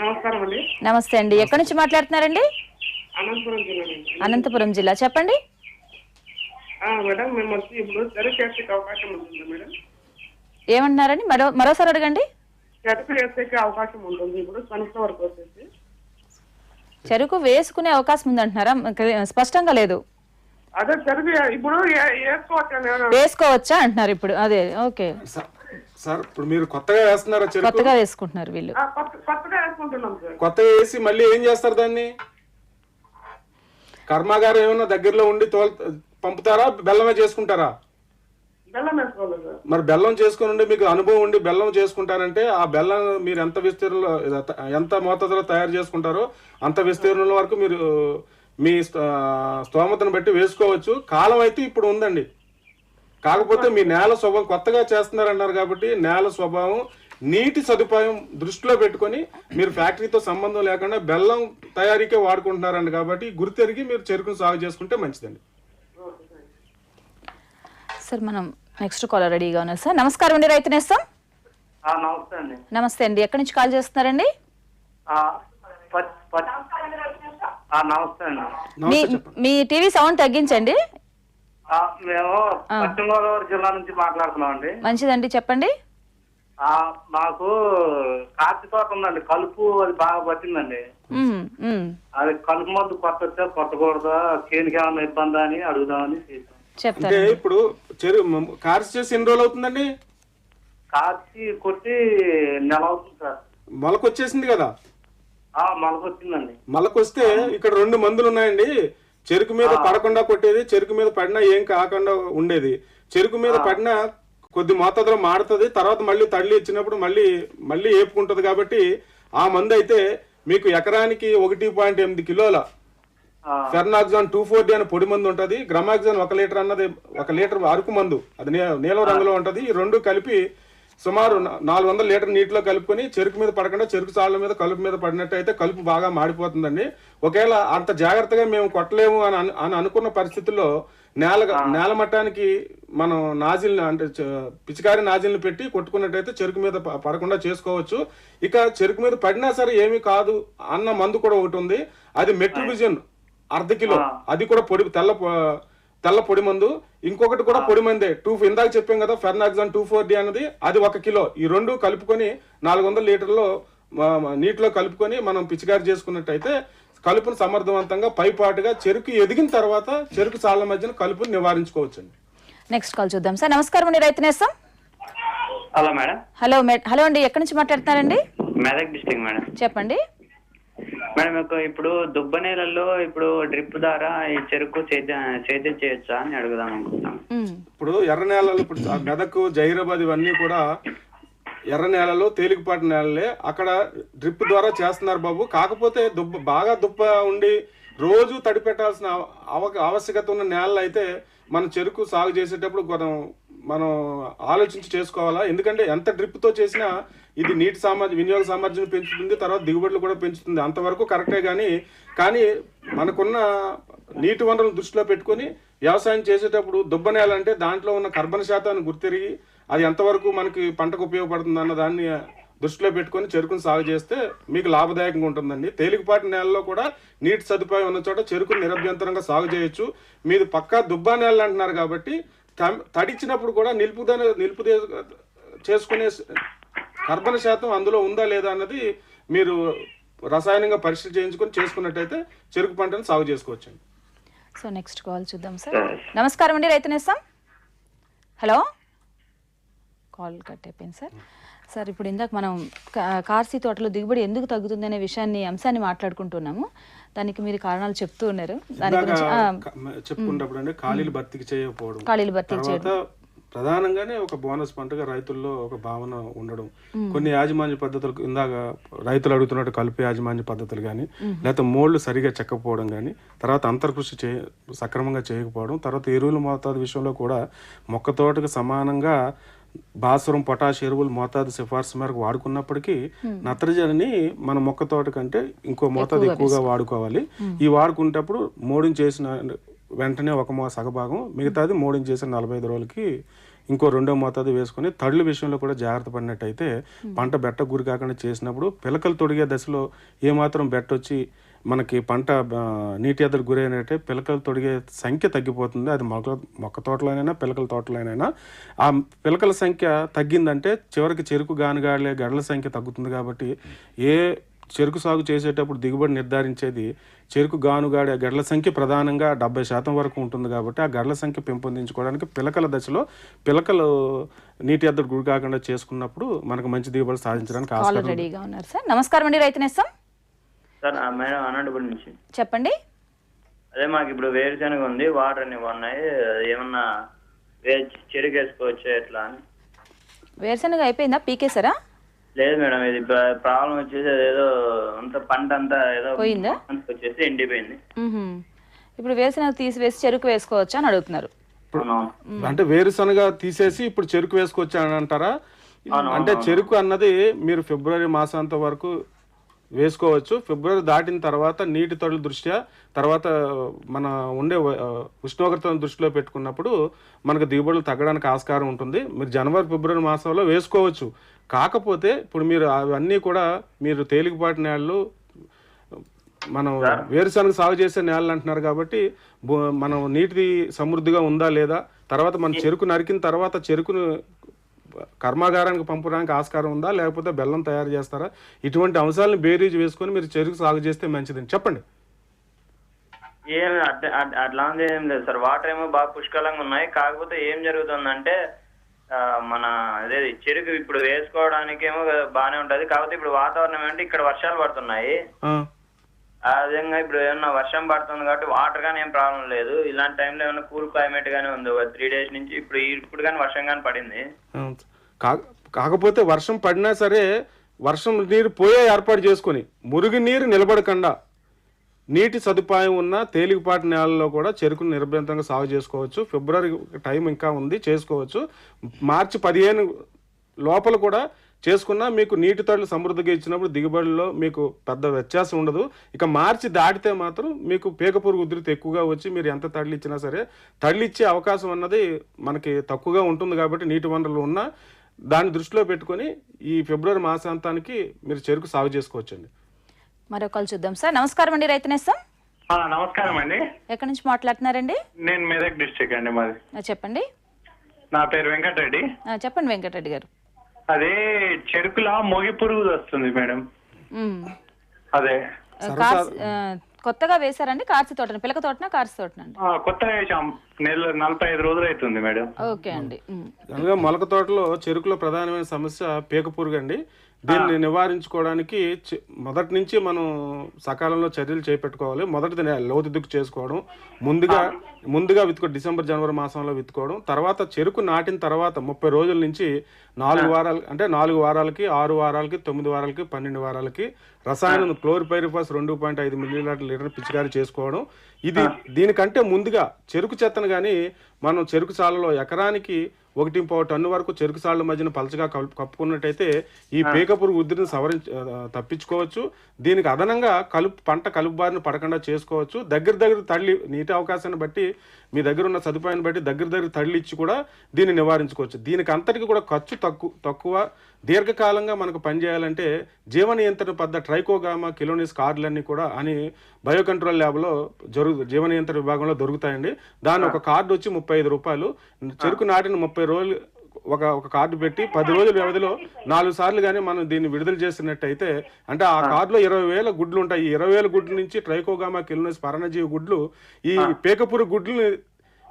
నమస్కారం అండి. నమస్తే అండి, ఎక్కడి నుంచి మాట్లాడుతున్నారండి? అనంతపురం జిల్లా. చెప్పండి మేడం. మేము వచ్చి ఇప్పుడు చెరుకు చేసే అవకాశం ఉంటుంది మేడం. ఏమంటున్నారండి? మరోసారి అడగండి. చెరుకు చేసే అవకాశం ఉంటుంది ఇప్పుడు సన్ఫ్లవర్ వచ్చేసి. చెరుకు వేసుకునే అవకాశం ఉంది అంటున్నారా? స్పష్టంగా లేదు. అదే చెరుకు ఇప్పుడు వేసుకోవచ్చా అంటున్నారు ఇప్పుడు. అదే ఓకే సార్, ఇప్పుడు మీరు కొత్తగా వేస్తున్నారా? కొత్తగా వేసుకుంటున్నారు వీళ్ళు. కొత్తగా వేసి మళ్ళీ ఏం చేస్తారు? దాన్ని కర్మాగారం ఏమన్నా దగ్గరలో ఉండి పంపుతారా, బెల్లమే చేసుకుంటారా? మరి బెల్లం చేసుకుని ఉండి మీకు అనుభవం ఉండి బెల్లం చేసుకుంటారంటే ఆ బెల్లం మీరు ఎంత విస్తీర్ణంలో ఎంత మోతాదులో తయారు చేసుకుంటారో అంత విస్తీర్ణంలో వరకు మీరు మీ స్తోమతను బట్టి వేసుకోవచ్చు. కాలం అయితే ఇప్పుడు ఉందండి. కాకపోతే మీ నేల స్వభావం కొత్తగా చేస్తున్నారన్నారు కాబట్టి నేల స్వభావం, నీటి సదుపాయం దృష్టిలో పెట్టుకొని మీరు ఫ్యాక్టరీతో సంబంధం లేకుండా బెల్లం తయారీకే వాడుకుంటున్నారండి. కాబట్టి గుర్తెరిగి మీరు చెరుకును సాగు చేసుకుంటే మంచిదండి. సార్ మనం నెక్స్ట్ కాలర్ రెడీగా ఉన్నారు సార్. నమస్కారం అండి, రైతు నేస్తం. నమస్తే అండి. నమస్తే అండి, ఎక్కడి నుంచి కాల్ చేస్తున్నారండి? నమస్తే అండి. మీ టీవీ సౌండ్ తగ్గించండి. మేము పశ్చిమ గోదావరి జిల్లా నుంచి మాట్లాడుతున్నాం అండి. మంచిదండి, చెప్పండి. మాకు కాఫీ తోట ఉందండి, కలుపు అది బాగా పట్టిందండి. అది కలుపు మందు కొట్టొచ్చా కొట్టకూడదా, కేనికి ఏమన్నా ఇబ్బంది అని అడుగుదామని చేశాం. అంటే ఇప్పుడు కార్స్ చేసి ఎన్ని రోజులు అవుతుందండి? కాచి కొట్టి నెల అవుతుంది సార్. మొలకొచ్చేసింది కదా? మొలకొచ్చిందండి. మొలకొస్తే ఇక్కడ 2 మందులు ఉన్నాయండి. చెరుకు మీద పడకుండా కొట్టేది, చెరుకు మీద పడినా ఏం కాకుండా ఉండేది. చెరుకు మీద పడినా కొద్ది మోతాదులో మాడుతుంది, తర్వాత మళ్ళీ తల్లి ఇచ్చినప్పుడు మళ్ళీ ఏపుకుంటది. కాబట్టి ఆ మందు అయితే మీకు ఎకరానికి 1.8 కిలోల ఫెర్నాక్సాన్ 240 అనే పొడి మందు ఉంటది. గ్రామాక్సాన్ 1 లీటర్ అన్నది 1 లీటర్ అరకు మందు, అది నీలం రంగులో ఉంటది. ఈ 2 కలిపి సుమారు 400 లీటర్ నీటిలో కలుపుకొని చెరుకు మీద పడకుండా చెరుకు సాళ్ళ మీద కలుపు మీద పడినట్టయితే కలుపు బాగా మాడిపోతుందండి. ఒకవేళ అంత జాగ్రత్తగా మేము కొట్టలేము అని అనుకున్న పరిస్థితుల్లో నేల మట్టానికి మనం నాజిల్ని అంటే పిచికారి నాజిల్ని పెట్టి కొట్టుకున్నట్టయితే చెరుకు మీద పడకుండా చేసుకోవచ్చు. ఇక చెరుకు మీద పడినా సరే ఏమీ కాదు అన్న మందు కూడా ఒకటి ఉంది, అది మెట్రిబిజన్ 1/2 కిలో, అది కూడా పొడి తెల్ల పొడి మందు. ఇంకొకటి కూడా పొడి మందే, ఇందాక చెప్పాం కదా ఫెర్నాక్సాన్ 240 అన్నది, అది 1 కిలో. ఈ 2 కలుపుకొని 400 లీటర్లో నీటిలో కలుపుకొని మనం పిచికారి చేసుకున్నట్టయితే కలుపును సమర్థవంతంగా పైపాటుగా చెరుకు ఎదిగిన తర్వాత చెరుకు సాళ్ల మధ్యన కలుపును నివారించుకోవచ్చండి. నెక్స్ట్ కాల్ చూద్దాం సార్. నమస్కారం అండి, రైతు నేస్తం. Hello madam. హలో అండి, ఎక్కడి నుంచి మాట్లాడుతున్నారండి? Medak district madam. చెప్పండి మేడం. ఇప్పుడు దుబ్బ నేలల్లో ఇప్పుడు డ్రిప్ ద్వారా ఈ చెరుకు సేద్యం చేయొచ్చా అని అడుగుదాం అనుకుంటున్నాం. ఇప్పుడు ఎర్ర నేలలు, ఇప్పుడు మెదక్, జైరాబాద్ ఇవన్నీ కూడా ఎర్ర నేలలో తేలికపాటి నేలలే, అక్కడ డ్రిప్ ద్వారా చేస్తున్నారు బాబు. కాకపోతే బాగా దుబ్బ ఉండి రోజు తడి పెట్టాల్సిన ఆవశ్యకత ఉన్న నేలలు అయితే మనం చెరుకు సాగు చేసేటప్పుడు మనం ఆలోచించి చేసుకోవాలా. ఎందుకంటే ఎంత డ్రిప్తో చేసినా ఇది నీటి వినియోగ సామర్థ్యం పెంచుతుంది, తర్వాత దిగుబడులు కూడా పెంచుతుంది, అంతవరకు కరెక్టే. కానీ మనకున్న నీటి వనరులను దృష్టిలో పెట్టుకొని వ్యవసాయం చేసేటప్పుడు దుబ్బ నేల అంటే దాంట్లో ఉన్న కర్బన శాతాన్ని గుర్తిరిగి అది ఎంతవరకు మనకి పంటకు ఉపయోగపడుతుంది అన్న దాన్ని దృష్టిలో పెట్టుకొని చెరుకును సాగు చేస్తే మీకు లాభదాయకంగా ఉంటుందండి. తేలికపాటి నేలలో కూడా నీటి సదుపాయం ఉన్న చోట చెరుకును నిరభ్యంతరంగా సాగు చేయొచ్చు. మీరు పక్కా దుబ్బా నేలలు అంటున్నారు కాబట్టి తడిచినప్పుడు కూడా నిలుపు చేసుకునే కర్బన శాతం అందులో ఉందా లేదా అన్నది మీరు రసాయనంగా పరీక్ష చేయించుకొని చేసుకున్నట్టయితే చెరుకు పంటను సాగు చేసుకోవచ్చండి. సో నెక్స్ట్ కాల్ చూద్దాం సార్. నమస్కారం అండి, రైతు నేస్తం. హలో, కాల్ కట్ అయిపోయింది సార్. సార్ ఇప్పుడు ఇందాక మనం కార్సీ తోటలో దిగుబడి ఎందుకు తగ్గుతుంది అనే అంశాన్ని మాట్లాడుకుంటున్నాము. దానికి మీరు కారణాలు చెప్తూ ఉన్నారు. దాని గురించి చెప్పుకున్నప్పుడు ఖాళీలు భర్తీ చేయకపోవడం, ప్రధానంగానే ఒక బోనస్ పంటగా రైతుల్లో ఒక భావన ఉండడం, కొన్ని యాజమాన్య పద్ధతులు ఇందాక రైతులు అడుగుతున్నట్టు కలుపు యాజమాన్య పద్ధతులు కానీ, లేకపోతే మోళ్లు సరిగా చెక్కకపోవడం కానీ, తర్వాత అంతర్కృషి సక్రమంగా చేయకపోవడం, తర్వాత ఎరువుల మోతాదు విషయంలో కూడా మొక్క తోటకు సమానంగా భాస్వరం, పొటాష్ ఎరువులు మోతాదు సిఫార్సు మేరకు వాడుకున్నప్పటికీ నత్రజనిని మన మొక్క తోట కంటే ఇంకో మోతాదు ఎక్కువగా వాడుకోవాలి. ఈ వాడుకునేటప్పుడు మోడింగ్ చేసిన వెంటనే ఒక సగభాగం, మిగతాది మోడింగ్ చేసిన 45 రోజులకి ఇంకో 2వ మోతాదు వేసుకొని తడుల విషయంలో కూడా జాగ్రత్త పడినట్టయితే పంట బెట్ట గురి కాకుండా చేసినప్పుడు పిలకలు తొడిగే దశలో ఏమాత్రం బెట్టొచ్చి మనకి పంట నీటి ఎద్దరు గురైనట్టే పిలకలు తొడిగే సంఖ్య తగ్గిపోతుంది. అది మొక్క తోటలోనైనా పిలకల తోటలోనైనా ఆ పిలకల సంఖ్య తగ్గిందంటే చివరికి చెరుకు గానుగాడలే గడల సంఖ్య తగ్గుతుంది. కాబట్టి ఏ చెరుకు సాగు చేసేటప్పుడు దిగుబడి నిర్ధారించేది చెరుకు గానుగాడే గడ్ల సంఖ్య ప్రధానంగా 70% వరకు ఉంటుంది. కాబట్టి ఆ గడ్ల సంఖ్య పెంపొందించుకోవడానికి పిలకల దశలో పిలకలు నీటి ఎద్దరు గురి కాకుండా చేసుకున్నప్పుడు మనకు మంచి దిగుబడి సాధించడానికి ఆస్కారం. రెడీగా ఉన్నారు సార్. నమస్కారం అండి, రైతు నేస్తం. సార్ మేడం అనంతపురం నుంచి చెప్పండి. అదే మాకు ఇప్పుడు వేరుశనగ ఉంది, వాటర్ అన్ని ఉన్నాయి, ఏమన్నా చెరుకు వేసుకోవచ్చు ఎట్లా అని. వేరుశనగ అయిపోయిందా, పీకేసారా? లేదు మేడం, ఇది ప్రాబ్లం వచ్చేసి అదేదో అంత పంట అంతా ఏదో పోయిందా, వచ్చేసి ఎండిపోయింది. ఇప్పుడు వేరుశనగ తీసివేసి చెరుకు వేసుకోవచ్చా అని అడుగుతున్నారు. అంటే వేరుశనగ తీసేసి ఇప్పుడు చెరుకు వేసుకోవచ్చా అని అంటారా? అంటే చెరుకు అన్నది మీరు ఫిబ్రవరి మాసాంతం వరకు వేసుకోవచ్చు. ఫిబ్రవరి దాటిన తర్వాత నీటి తడుల దృష్ట్యా తర్వాత మన ఉండే ఉష్ణోగ్రతను దృష్టిలో పెట్టుకున్నప్పుడు మనకు దిగుబడులు తగ్గడానికి ఆస్కారం ఉంటుంది. మీరు జనవరి ఫిబ్రవరి మాసంలో వేసుకోవచ్చు. కాకపోతే ఇప్పుడు మీరు అవన్నీ కూడా మీరు తేలికపాటి నేలలు మనం వేరుశనగ సాగు చేసే నేలలు అంటున్నారు కాబట్టి మనం నీటి సమృద్ధిగా ఉందా లేదా, తర్వాత మన చెరుకు నరికిన తర్వాత చెరుకును కర్మాగారానికి పంపడానికి ఆస్కారం ఉందా, లేకపోతే బెల్లం తయారు చేస్తారా, ఇటువంటి అంశాలను బేరీజ్ వేసుకొని మీరు చెరుకు సాగు చేస్తే మంచిదని చెప్పండి. ఏం అట్లాంటిది ఏం లేదు సార్. వాటర్ ఏమో బాగా పుష్కలంగా ఉన్నాయి. కాకపోతే ఏం జరుగుతుందంటే మన అదే చెరుకు ఇప్పుడు వేసుకోవడానికి ఏమో బాగానే ఉంటది. కాకపోతే ఇప్పుడు వాతావరణం ఏంటంటే ఇక్కడ వర్షాలు పడుతున్నాయి. ఆ విధంగా ఇప్పుడు ఏమన్నా వర్షం పడుతుంది కాబట్టి వాటర్ కానీ ఏం ప్రాబ్లం లేదు. ఇలాంటి టైంలో ఏమన్నా కూల్ క్లైమేట్ గానే ఉంది. 3 days నుంచి ఇప్పుడు కానీ వర్షం కానీ పడింది. కాకపోతే వర్షం పడినా సరే వర్షం నీరు పోయే ఏర్పాటు చేసుకొని మురుగు నీరు నిలబడకుండా నీటి సదుపాయం ఉన్న తేలికపాటి నేలలో కూడా చెరుకును నిర్భయంతంగా సాగు చేసుకోవచ్చు. ఫిబ్రవరి టైం ఇంకా ఉంది, చేసుకోవచ్చు. మార్చి 15 లోపల కూడా చేసుకున్నా మీకు నీటి తడులు సమృద్ధిగా ఇచ్చినప్పుడు దిగుబడిలో మీకు పెద్ద వ్యత్యాసం ఉండదు. ఇక మార్చి దాటితే మాత్రం మీకు పీకపురుగు ఉధృతి ఎక్కువగా వచ్చి మీరు ఎంత తడిలు ఇచ్చినా సరే తడిలిచ్చే అవకాశం అన్నది మనకి తక్కువగా ఉంటుంది. కాబట్టి నీటి వనరులు ఉన్నా దాన్ని దృష్టిలో పెట్టుకొని ఈ ఫిబ్రవరి మాసాంతానికి మీరు చెరుకు సాగు చేసుకోవచ్చండి. మరో కాల్ చూద్దాం సార్. నమస్కారం అండి, రైతునేస్తాం. నమస్కారం అండి. ఎక్కడి నుంచి మాట్లాడుతున్నారండి? నేను మెదక్ డిస్ట్రిక్ట్ అండి మాది. చెప్పండి. నా పేరు వెంకటరెడ్డి. చెప్పండి వెంకటరెడ్డి గారు. అదే చెరుకులా మొగి పురుగు వస్తుంది మేడం. అదే కొత్తగా వేసారండి కార్సి తోటని, పిలక తోటనా కార్సి తోటనండి? కొత్తగా వేసాం. 45 రోజులు అవుతుంది మేడం. ఓకే అండి. మొలక తోటలో చెరుకులో ప్రధానమైన సమస్య పీకపురుగు అండి. దీన్ని నివారించుకోవడానికి మొదటి నుంచి మనం సకాలంలో చర్యలు చేపట్టుకోవాలి. మొదటిది లోతు దుక్కు చేసుకోవడం, ముందుగా విత్తుకోవడం, డిసెంబర్ జనవరి మాసంలో విత్తుకోవడం. తర్వాత చెరుకు నాటిన తర్వాత 30 రోజుల నుంచి 4 వారాలు, అంటే 4 వారాలకి 6 వారాలకి 9 వారాలకి 12 వారాలకి రసాయనం క్లోరిపైరిఫాస్ 2.5 మిల్లీలీటర్ పిచికారీ చేసుకోవడం. దీనికంటే ముందుగా చెరుకు చెత్తను కానీ మనం చెరుకు సాలలో ఎకరానికి 1.5 టన్ను వరకు చెరుకు సాళ్ల మధ్యన పలచగా కప్పుకున్నట్టయితే ఈ పీకపురుగు ఉధృతిని తప్పించుకోవచ్చు. దీనికి అదనంగా పంట కలుపు బారిన పడకుండా చేసుకోవచ్చు. దగ్గర తల్లి నీటి అవకాశాన్ని బట్టి మీ దగ్గర ఉన్న సదుపాయాన్ని బట్టి దగ్గర తల్లి ఇచ్చి కూడా దీన్ని నివారించుకోవచ్చు. దీనికి అంతటికి కూడా ఖర్చు తక్కువ, దీర్ఘకాలంగా మనకు పనిచేయాలంటే జీవ నియంత్రణ పద్ధతి ట్రైకోగామా కిలోనిస్ కార్డులన్నీ కూడా అని బయో కంట్రోల్ ల్యాబ్లో జీవ నియంత్రణ విభాగంలో దొరుకుతాయండి. దాని ఒక కార్డు వచ్చి 35 రూపాయలు. చెరుకు నాటిన 30 రోజులు ఒక కార్డు పెట్టి 10 రోజుల వ్యవధిలో 4 సార్లు కానీ మనం దీన్ని విడుదల చేసినట్టయితే, అంటే ఆ కార్డులో 20,000 గుడ్లు ఉంటాయి. ఈ 20,000 గుడ్ల నుంచి ట్రైకోగామా కిలోనిస్ పరాన్నజీవి గుడ్లు ఈ పీకపురుగు గుడ్లు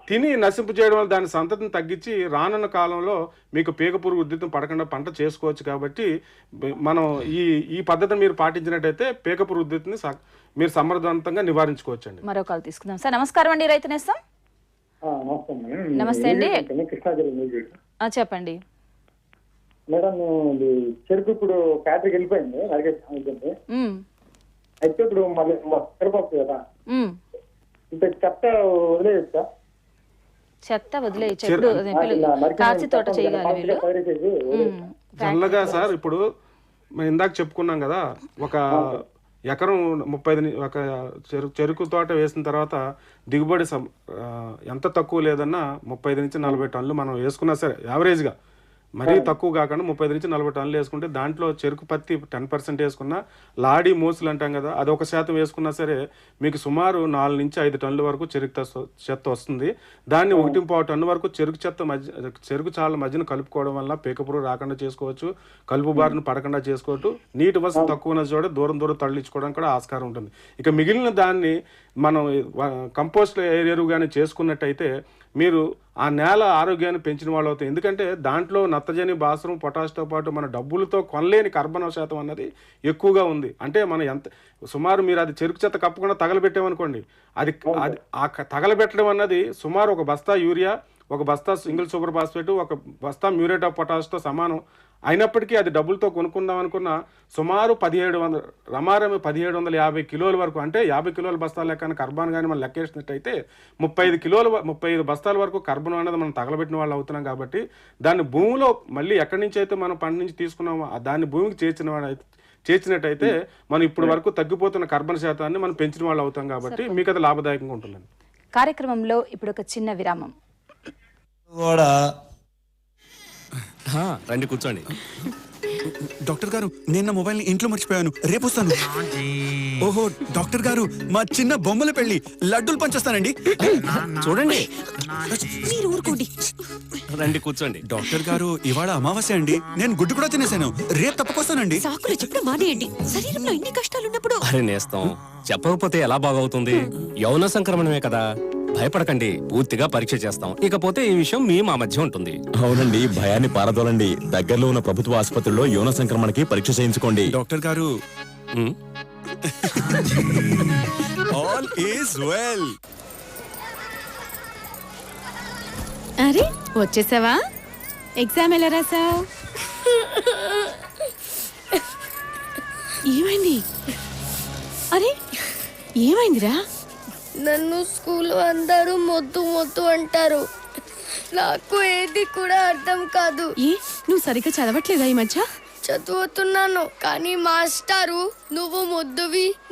తిని నశింపు చేయడం వల్ల దాని సంతతిని తగ్గించి రానున్న కాలంలో మీకు పీకపురుగు ఉధృతిని పడకుండా పంట చేసుకోవచ్చు. కాబట్టి మనం ఈ పద్ధతిని మీరు పాటించినట్టయితే పీకపురుగు ఉధృతిని మీరు సమర్థవంతంగా నివారించుకోవచ్చండి. మరో కాల్ తీసుకుందాం సార్. నమస్కారం అండి, రైతునేస్తాం. నమస్తే అండి, చెప్పండి. మేడం చెరుకు ఇప్పుడు ఫ్యాక్టరీకి వెళ్ళిపోయింది, అయితే ఇప్పుడు మళ్ళీ చెరుకు వస్తుంది కదా, ఇంకా చెత్త వదిలేయచ్చా? చెత్త వదిలేయచ్చు, కార్సి తోట చేయగలరు చల్లగా సార్. ఇప్పుడు మేము ఇందాక చెప్పుకున్నాం కదా, ఒక ఎకరం 35 ఒక చెరుకు తోట వేసిన తర్వాత దిగుబడి ఎంత తక్కువ లేదన్నా 35 నుంచి 40 టన్నులు మనం వేసుకున్నా సరే యావరేజ్గా, మరీ తక్కువ కాకుండా 35 నుంచి 40 టన్నులు వేసుకుంటే దాంట్లో చెరుకు పత్తి 10% వేసుకున్నా, లాడీ మూసులు అంటాం కదా, అది 1% వేసుకున్నా సరే మీకు సుమారు 4 నుంచి 5 టన్నుల వరకు చెరుకు చెత్త వస్తుంది. దాన్ని 1.5 టన్ను వరకు చెరుకు చాల మధ్యన కలుపుకోవడం వల్ల పీకపురుగు రాకుండా చేసుకోవచ్చు, కలుపు బారిన పడకుండా చేసుకోవచ్చు. నీటి వసతి తక్కువ ఉన్న చోట దూరం తరలించుకోవడానికి కూడా ఆస్కారం ఉంటుంది. ఇక మిగిలిన దాన్ని మనం కంపోస్ట్ ఎరువుగానే చేసుకున్నట్టయితే మీరు ఆ నేల ఆరోగ్యాన్ని పెంచిన వాళ్ళు అవుతాయి. ఎందుకంటే దాంట్లో నత్రజని, భాస్వరం, పొటాష్తో పాటు మన డబ్బులతో కొనలేని కర్బన శాతం అన్నది ఎక్కువగా ఉంది. అంటే మనం సుమారు మీరు అది చెరుకు చెత్త కప్పకుండా తగలబెట్టామనుకోండి, అది తగలబెట్టడం అన్నది సుమారు 1 బస్తా యూరియా, 1 బస్తా సింగిల్ సూపర్ ఫాస్ఫేట్, 1 బస్తా మ్యూరేట్ ఆఫ్ పొటాష్తో సమానం. అయినప్పటికీ అది డబ్బులతో కొనుక్కుందాం అనుకున్న సుమారు 1750 కిలోల వరకు, అంటే 50 కిలోల బస్తాల లెక్కన కర్బన్ కానీ మనం లెక్కేసినట్టయితే 35 బస్తాల వరకు కర్బన్ అనేది మనం తగలబెట్టిన వాళ్ళు అవుతున్నాం. కాబట్టి దాన్ని భూమిలో మళ్ళీ ఎక్కడి నుంచి అయితే మనం పంట నుంచి తీసుకున్నామో దాన్ని భూమికి చేసినట్టయితే మనం ఇప్పుడు వరకు తగ్గిపోతున్న కార్బన్ శాతాన్ని మనం పెంచిన వాళ్ళు అవుతాం కాబట్టి మీకు అది లాభదాయకంగా ఉంటుందండి. కార్యక్రమంలో ఇప్పుడు ఒక చిన్న విరామం. రండి కూర్చోండి. డాక్టర్ గారు, నేను నా మొబైల్ ఇంట్లో మర్చిపోయాను, రేపు వస్తాను. ఓహో డాక్టర్ గారు, మా చిన్న బొమ్మల పెళ్లి, లడ్డూలు పంచేస్తానండి. చూడండి, మీరు ఊరుకోండి. రండి కూర్చోండి. డాక్టర్ గారు, ఇవాళ అమావాస్య అండి, నేను గుడ్డు కూడా తినేసాను, రేపు తప్పకొస్తానండి. సాకులు చెప్పడం మానేయండి. శరీరంలో ఇన్ని కష్టాలున్నప్పుడు. అరే నేస్తాం, చెప్పకపోతే ఎలా బాగవుతుంది? యౌన సంక్రమణమే కదా, భయపడకండి, పూర్తిగా పరీక్ష చేస్తాం. ఇకపోతే ఈ విషయం మా మధ్య ఉంటుంది. అవునండి, భయాన్ని పారదోలండి. దగ్గరలో ఉన్న ప్రభుత్వ ఆసుపత్రిలో యౌన సంక్రమణకి పరీక్ష చేయించుకోండి. డాక్టర్ గారు, ఆల్ ఈజ్ వెల్. అరే వచ్చేసావా? ఎగ్జామ్ ఎలా రాసావు? ఏమైంది? అరే ఏమైందిరా? నన్ను స్కూల్ అందరూ మొద్దు మొద్దు అంటారు. నాకు ఏది కూడా అర్థం కాదు. నువ్వు సరిగ్గా చదవట్లేదా ఈ మధ్య? చదువుతున్నాను, కానీ మాస్టారు నువ్వు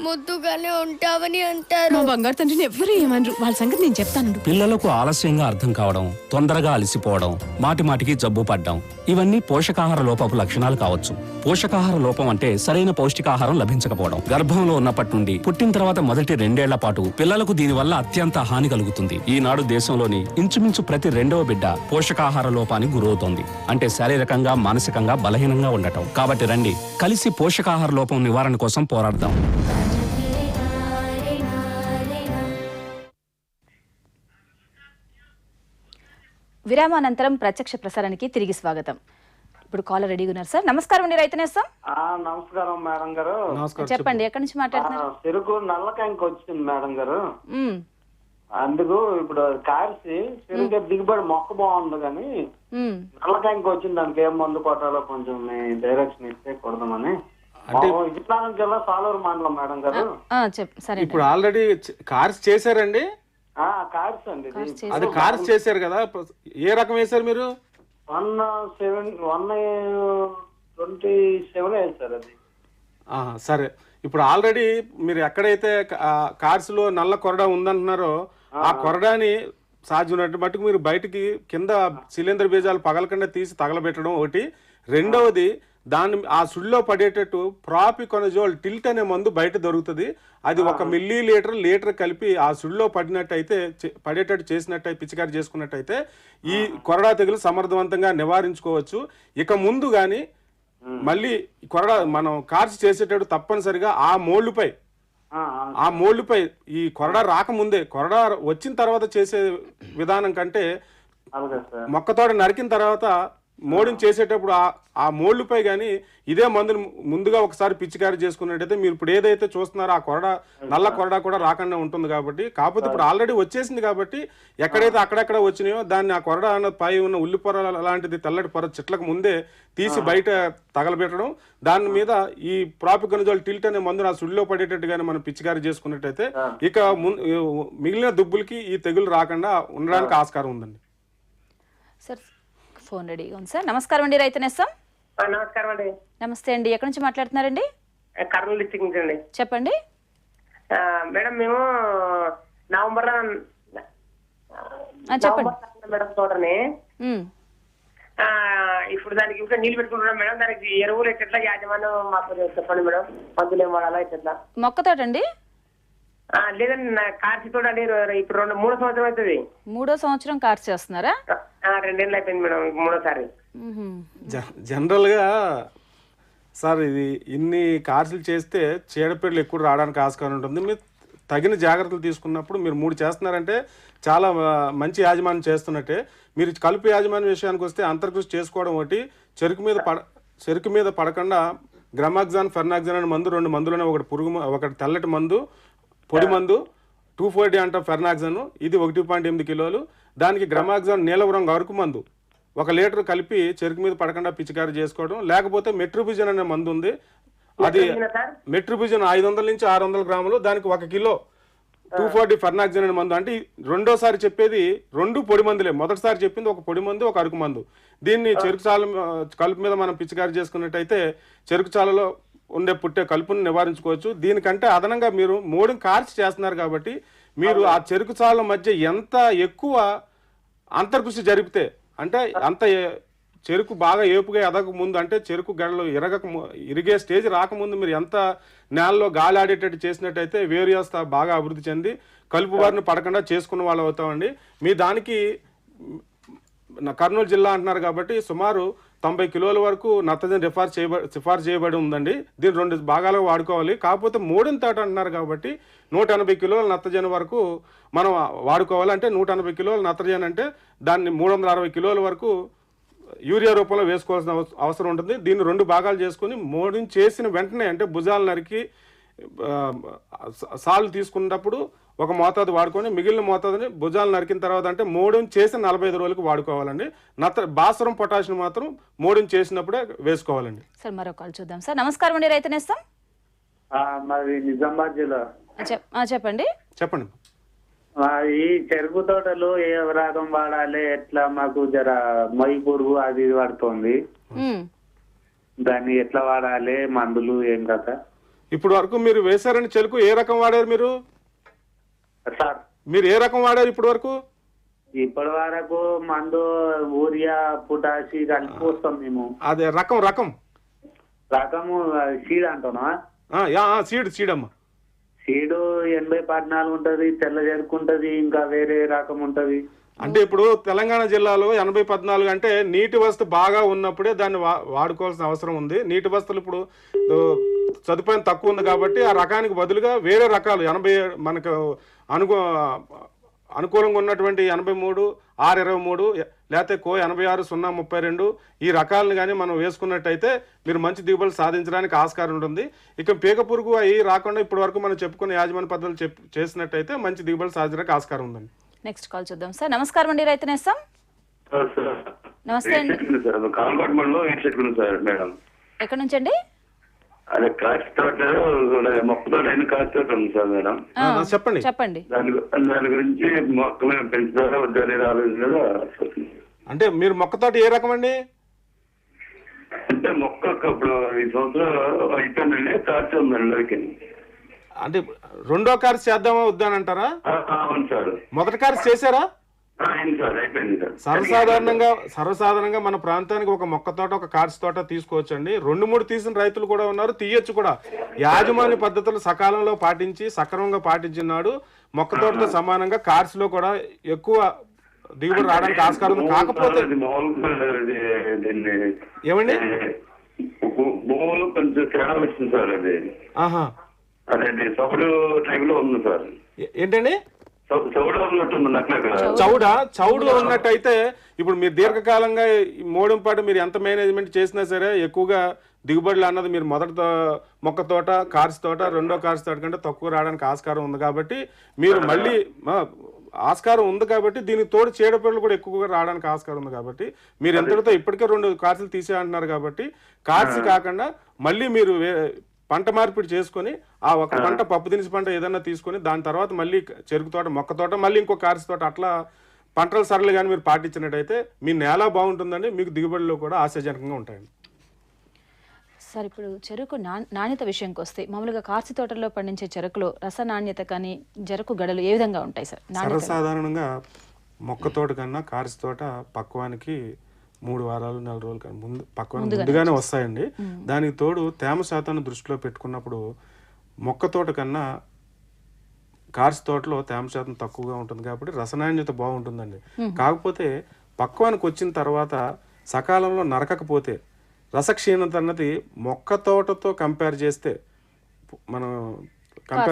మొద్దుగానే ఉంటావని అంటారు. మా బంగారు తండ్రిని ఎవ్వరూ ఏమనరు, వాళ్ళ సంగతి నేను చెప్తాను. పిల్లలకు ఆలస్యంగా అర్థం కావడం, తొందరగా అలసిపోవడం, మాటిమాటికి జబ్బు పడ్డం, ఇవన్నీ పోషకాహార లోపపు లక్షణాలు కావచ్చు. పోషకాహార లోపం అంటే సరైన పౌష్టికాహారం లభించకపోవడం. గర్భంలో ఉన్నప్పటి నుండి పుట్టిన తర్వాత మొదటి 2 ఏళ్ల పాటు పిల్లలకు దీనివల్ల అత్యంత హాని కలుగుతుంది. ఈనాడు దేశంలోని ఇంచుమించు ప్రతి 2వ బిడ్డ పోషకాహార లోపానికి గురవుతోంది. అంటే శారీరకంగా, మానసికంగా బలహీనంగా ఉండటం. కాబట్టి రండి, కలిసి పోషకాహార లోపం నివారణ కోసం పోరాడదాం. విరామానంతరం ప్రత్యక్ష ప్రసారానికి తిరిగి స్వాగతం. ఇప్పుడు కాలర్ రెడీగా ఉన్నారు సార్. నమస్కారం అండి, రైతనేస్తాం. నమస్కారం మేడం గారు. చెప్పండి, ఎక్కడి నుంచి మాట్లాడుతున్నారు? చెరుకు నల్లకాయకి వచ్చింది మేడం గారు. అందుకు ఇప్పుడు కాల్చి చెరుకు దిగుబడి మొక్క బాగుంది, కానీ నల్లకాయకి వచ్చింది. దానికి ఏం మందు కొట్టాలో కొంచెం డైరెక్షన్ ఇస్తే కొడదామని. విజయనగరం జిల్లా సాలూరు మండలం మేడం గారు. ఇప్పుడు ఆల్రెడీ కార్స్ చేశారండి? కార్స్ అండి, అది కార్స్ చేశారు కదా, ఏ రకం వేశారు మీరు? 127 వేశారు అది. సరే, ఇప్పుడు ఆల్రెడీ మీరు ఎక్కడైతే కార్స్ లో నల్ల కొరడా ఉందంటున్నారో ఆ కొరడాని సాధ్యమైనట్టు మట్టుకు మీరు బయటికి కింద శిలీంద్ర బీజాలు పగలకుండా తీసి తగలబెట్టడం ఒకటి. రెండవది, దాన్ని ఆ సుడిలో పడేటట్టు ప్రాపికొనజోల్ టిల్ట్ అనే మందు బయట దొరుకుతుంది. అది 1 మిల్లీలీటర్ కలిపి ఆ సుడిలో పడేటట్టు చేసినట్టయితే, పిచికారి చేసుకున్నట్టయితే ఈ కొరడా తెగులు సమర్థవంతంగా నివారించుకోవచ్చు. ఇక ముందు గాని మళ్ళీ కొరడా మనం కార్స్ చేసేటప్పుడు తప్పనిసరిగా ఆ మోళ్లుపై ఈ కొరడా రాకముందే, కొరడా వచ్చిన తర్వాత చేసే విధానం కంటే మొక్కతోట నరికిన తర్వాత మోడిని చేసేటప్పుడు ఆ మోళ్లుపై కానీ ఇదే మందుని ముందుగా ఒకసారి పిచికారి చేసుకున్నట్టయితే మీరు ఇప్పుడు ఏదైతే చూస్తున్నారో ఆ కొరడా, నల్ల కొరడా కూడా రాకుండా ఉంటుంది. కాకపోతే ఇప్పుడు ఆల్రెడీ వచ్చేసింది కాబట్టి ఎక్కడైతే అక్కడెక్కడ వచ్చినాయో దాన్ని ఆ కొరడా పై ఉన్న ఉల్లి పొర లాంటిది తెల్లటి పొర చెట్లకు ముందే తీసి బయట తగలబెట్టడం, దాని మీద ఈ ప్రాపికొనజోల్ టిల్ట్ అనే మందును ఆ సుడిలో పడేటట్టుగానే మనం పిచికారి చేసుకున్నట్టయితే ఇక మిగిలిన దుబ్బులకి ఈ తెగులు రాకుండా ఉండడానికి ఆస్కారం ఉందండి. సార్ ఫోన్ రెడీగా ఉంది సార్. నమస్కారం అండి, రైతనేస్తాం. నమస్కారం అండి. నమస్తే అండి, ఎక్కడి నుంచి మాట్లాడుతున్నారండి? కర్నూలు డిస్ట్రిక్ట్ నుంచి అండి. చెప్పండి మేడం. మేము నవంబర్ మేడం తోటని ఇప్పుడు దానికి ఇంకా నీళ్ళు పెట్టుకుంటున్నాం మేడం. దానికి ఎరువులు ఎట్లా యాజమాన్యం మాకు చెప్పండి మేడం, మందులు ఏం వాడాలా ఎట్లా? మొక్కతోటండి? లేదండి, కార్తీ తోట అండి. ఇప్పుడు 3వ సంవత్సరం అవుతుంది. 3వ సంవత్సరం కార్స్ చేస్తున్నారా? 2 ఏళ్ళు అయిపోయింది మేడం, 3వసారి. జనరల్ గా సార్ ఇది ఇన్ని కార్సులు చేస్తే చీడపీడలు ఎక్కువ రావడానికి ఆస్కారం ఉంటుంది. మీరు తగిన జాగ్రత్తలు తీసుకున్నప్పుడు మీరు 3 చేస్తున్నారంటే చాలా మంచి యాజమాన్యం చేస్తున్నట్టే. మీరు కలుపు యాజమాన్యం విషయానికి వస్తే అంతర్కృషి చేసుకోవడం ఒకటి, చెరుకు మీద పడకుండా గ్రమాక్సాన్, ఫెర్నాక్సాన్ అనే మందు, 2 మందులను ఒకటి తెల్లటి మందు, పొడి మందు 240 అంటాం ఫెర్నాక్సాన్, ఇది 1.8 కిలోలు. దానికి గ్రమాక్సాన్ నీలం రంగు అరుకు మందు 1 లీటర్ కలిపి చెరుకు మీద పడకుండా పిచికారి చేసుకోవడం. లేకపోతే మెట్రోబిజన్ అనే మందు ఉంది, అది మెట్రోబిజన్ 500 నుంచి 600 గ్రాములు, దానికి 1 కిలో 240 ఫెర్నాక్సాన్ అనే మందు. అంటే రెండోసారి చెప్పేది 2 పొడి మందులే, మొదటిసారి చెప్పింది 1 పొడి మందు, 1 అరుకు మందు. దీన్ని చెరుకు చాల కలుపు మీద మనం పిచికారి చేసుకున్నట్టయితే చెరుకు చాలలో పుట్టే కలుపుని నివారించుకోవచ్చు. దీనికంటే అదనంగా మీరు మోడుని కార్చి చేస్తున్నారు కాబట్టి మీరు ఆ చెరుకు చాళ్ళ మధ్య ఎంత ఎక్కువ అంతర్కృషి జరిపితే, అంటే అంత చెరుకు బాగా ఏపుగా ఎదగక ముందు, అంటే చెరుకు గడలు ఇరిగే స్టేజ్ రాకముందు మీరు ఎంత నేలలో గాలి ఆడేటట్టు చేసినట్టయితే వేరు వ్యవస్థ బాగా అభివృద్ధి చెంది కలుపు బారిన పడకుండా చేసుకున్న వాళ్ళు అవుతామండి. మీ దానికి కర్నూలు జిల్లా అంటున్నారు కాబట్టి సుమారు 90 కిలోల వరకు నత్రజని సిఫార్సు చేయబడి ఉందండి. దీన్ని 2 భాగాలుగా వాడుకోవాలి. కాకపోతే మోడిన తోట అంటున్నారు కాబట్టి 180 కిలోల నత్రజని వరకు మనం వాడుకోవాలి. అంటే 180 కిలోల నత్రజని అంటే దాన్ని 360 కిలోల వరకు యూరియా రూపంలో వేసుకోవాల్సిన అవసరం ఉంటుంది. దీన్ని 2 భాగాలు చేసుకుని మోడిని చేసిన వెంటనే, అంటే భుజాలు నరికి సాళ్ళు తీసుకున్నప్పుడు ఒక మోతాదు వాడుకొని మిగిలిన మోతాదుని భుజాలు నరికిన తర్వాత, అంటే మోడిని చేసిన 45 రోజులకు వాడుకోవాలండి. భాస్వరం పొటాషియం మాత్రం మోడిని చేసినప్పుడే వేసుకోవాలండి. సార్ మరో కాల్ చూద్దాం. సార్ నమస్కారం అండి, రైతు నేస్తం. మాది నిజామాబాద్ జిల్లా. చెప్పండి. ఈ చెరుకు తోటలో ఏ రకం వాడాలి, ఎట్లా? మాకు జర మొయ్యి పురుగు అది పడుతుంది, దాన్ని ఎట్లా వాడాలి, మందులు ఏం కదా? ఇప్పుడు వరకు మీరు వేశారని చెరుకు ఏ రకం వాడారు మీరు? సార్ మీరు ఏ రకం వాడారు ఇప్పటి వరకు? ఇప్పటి వరకు మందు యూరియా పొటాషి కలిపి వస్తాం మేము. అదే రకము సీడ్ అంటున్నా? సీడ్ అమ్మా. సీడు 80-14 ఉంటది, తెల్ల చెరుకు ఉంటది, ఇంకా వేరే రకం ఉంటది. అంటే ఇప్పుడు తెలంగాణ జిల్లాలో 80-14 అంటే నీటి వసతి బాగా ఉన్నప్పుడే దాన్ని వాడుకోవాల్సిన అవసరం ఉంది. నీటి వసతులు ఇప్పుడు సదుపాయం తక్కువ ఉంది కాబట్టి ఆ రకానికి బదులుగా వేరే రకాలు 80 మనకు అనుకూలంగా ఉన్నటువంటి 83, 623 లేకపోతే 86, 032 ఈ రకాలను కానీ మనం వేసుకున్నట్టయితే మీరు మంచి దిగుబడులు సాధించడానికి ఆస్కారం ఉంటుంది. ఇక పీక పురుగు అవి రాకుండా ఇప్పటి వరకు మనం చెప్పుకున్న యాజమాన్య పద్ధతులు చేసినట్టయితే మంచి దిగుబడులు సాధించడానికి ఆస్కారం ఉందండి. నెక్స్ట్ కాల్ చూద్దాం. సార్ నమస్కారం అండి, రైతు నేస్తం. నమస్తే అండి. ఎక్కడి నుంచి అండి? అదే కాచి తోట, మొక్క తోట అయిన కాచి తోట ఉంది సార్ మేడం. చెప్పండి. దాని గురించి మొక్కలు పెంచుతారా వద్దా అనేది ఆలోచన. అంటే మీరు మొక్క తోట ఏ రకం అండి? అంటే మొక్క ఇప్పుడు ఈ సంవత్సరం అయిపోయిందండి, కాచి ఉందండి. అంటే రెండో కార్స్ చేద్దామా వద్దానంటారా? అవును సార్. మొదటి కార్స్ చేశారా? సర్వసాధారణంగా మన ప్రాంతానికి ఒక మొక్క తోట, ఒక కార్స్ తోట తీసుకోవచ్చండి. 2-3 తీసిన రైతులు కూడా ఉన్నారు, తీయొచ్చు కూడా. యాజమాన్య పద్ధతులు సకాలంలో పాటించి సక్రమంగా పాటించినాడు మొక్క తోటతో సమానంగా కార్స్ లో కూడా ఎక్కువ దిగుబడి రావడానికి ఆస్కారం ఉంది. కాకపోతే ఏమండి భూములు కొంచెం తేడా వచ్చింది సార్. అది అదే సౌడు టైంలో ఉంది సార్. ఏంటండి చౌడు ఉన్నట్టయితే ఇప్పుడు మీరు దీర్ఘకాలంగా మోడంపాటు మీరు ఎంత మేనేజ్మెంట్ చేసినా సరే ఎక్కువగా దిగుబడులు అన్నది మీరు మొదటి మొక్క తోట, కార్స్ తోట, రెండో కార్స్ తోట కంటే తక్కువ రావడానికి ఆస్కారం ఉంది. కాబట్టి మీరు మళ్ళీ ఆస్కారం ఉంది కాబట్టి దీనికి తోడు చీడపీడలు కూడా ఎక్కువగా రావడానికి ఆస్కారం ఉంది. కాబట్టి మీరు ఎంతటితో ఇప్పటికే 2 కార్సులు తీసే అంటున్నారు కాబట్టి కార్స్ కాకుండా మళ్ళీ మీరు పంట మార్పిడి చేసుకొని ఆ ఒక పంట పప్పు దినుసు పంట ఏదైనా తీసుకొని దాని తర్వాత మళ్ళీ చెరుకు తోట, మొక్క తోట, మళ్ళీ ఇంకో కార్స్ తోట అట్లా పంటల సరళి కానీ మీరు పాటించినట్టయితే మీ నేల బాగుంటుందండి, మీకు దిగుబడిలో కూడా ఆశాజనకంగా ఉంటాయండి. సార్ ఇప్పుడు చెరుకు నాణ్యత విషయంకి వస్తే మామూలుగా కార్సి తోటల్లో పండించే చెరుకులో రస నాణ్యత కానీ చెరుకు గడలు ఏ విధంగా ఉంటాయి సార్? సర్వసాధారణంగా మొక్క తోట కన్నా కార్సి తోట పక్వానికి 3 వారాలు 4 రోజుల కన్నా ముందుగానే వస్తాయండి. దానికి తోడు తేమ శాతాన్ని దృష్టిలో పెట్టుకున్నప్పుడు మొక్క తోట కన్నా కార్స్ తోటలో తేమ శాతం తక్కువగా ఉంటుంది కాబట్టి రసనాణ్యత బాగుంటుందండి. కాకపోతే పక్వానికి వచ్చిన తర్వాత సకాలంలో నరకకపోతే రసక్షీణత అన్నది మొక్క తోటతో కంపేర్ చేస్తే మనం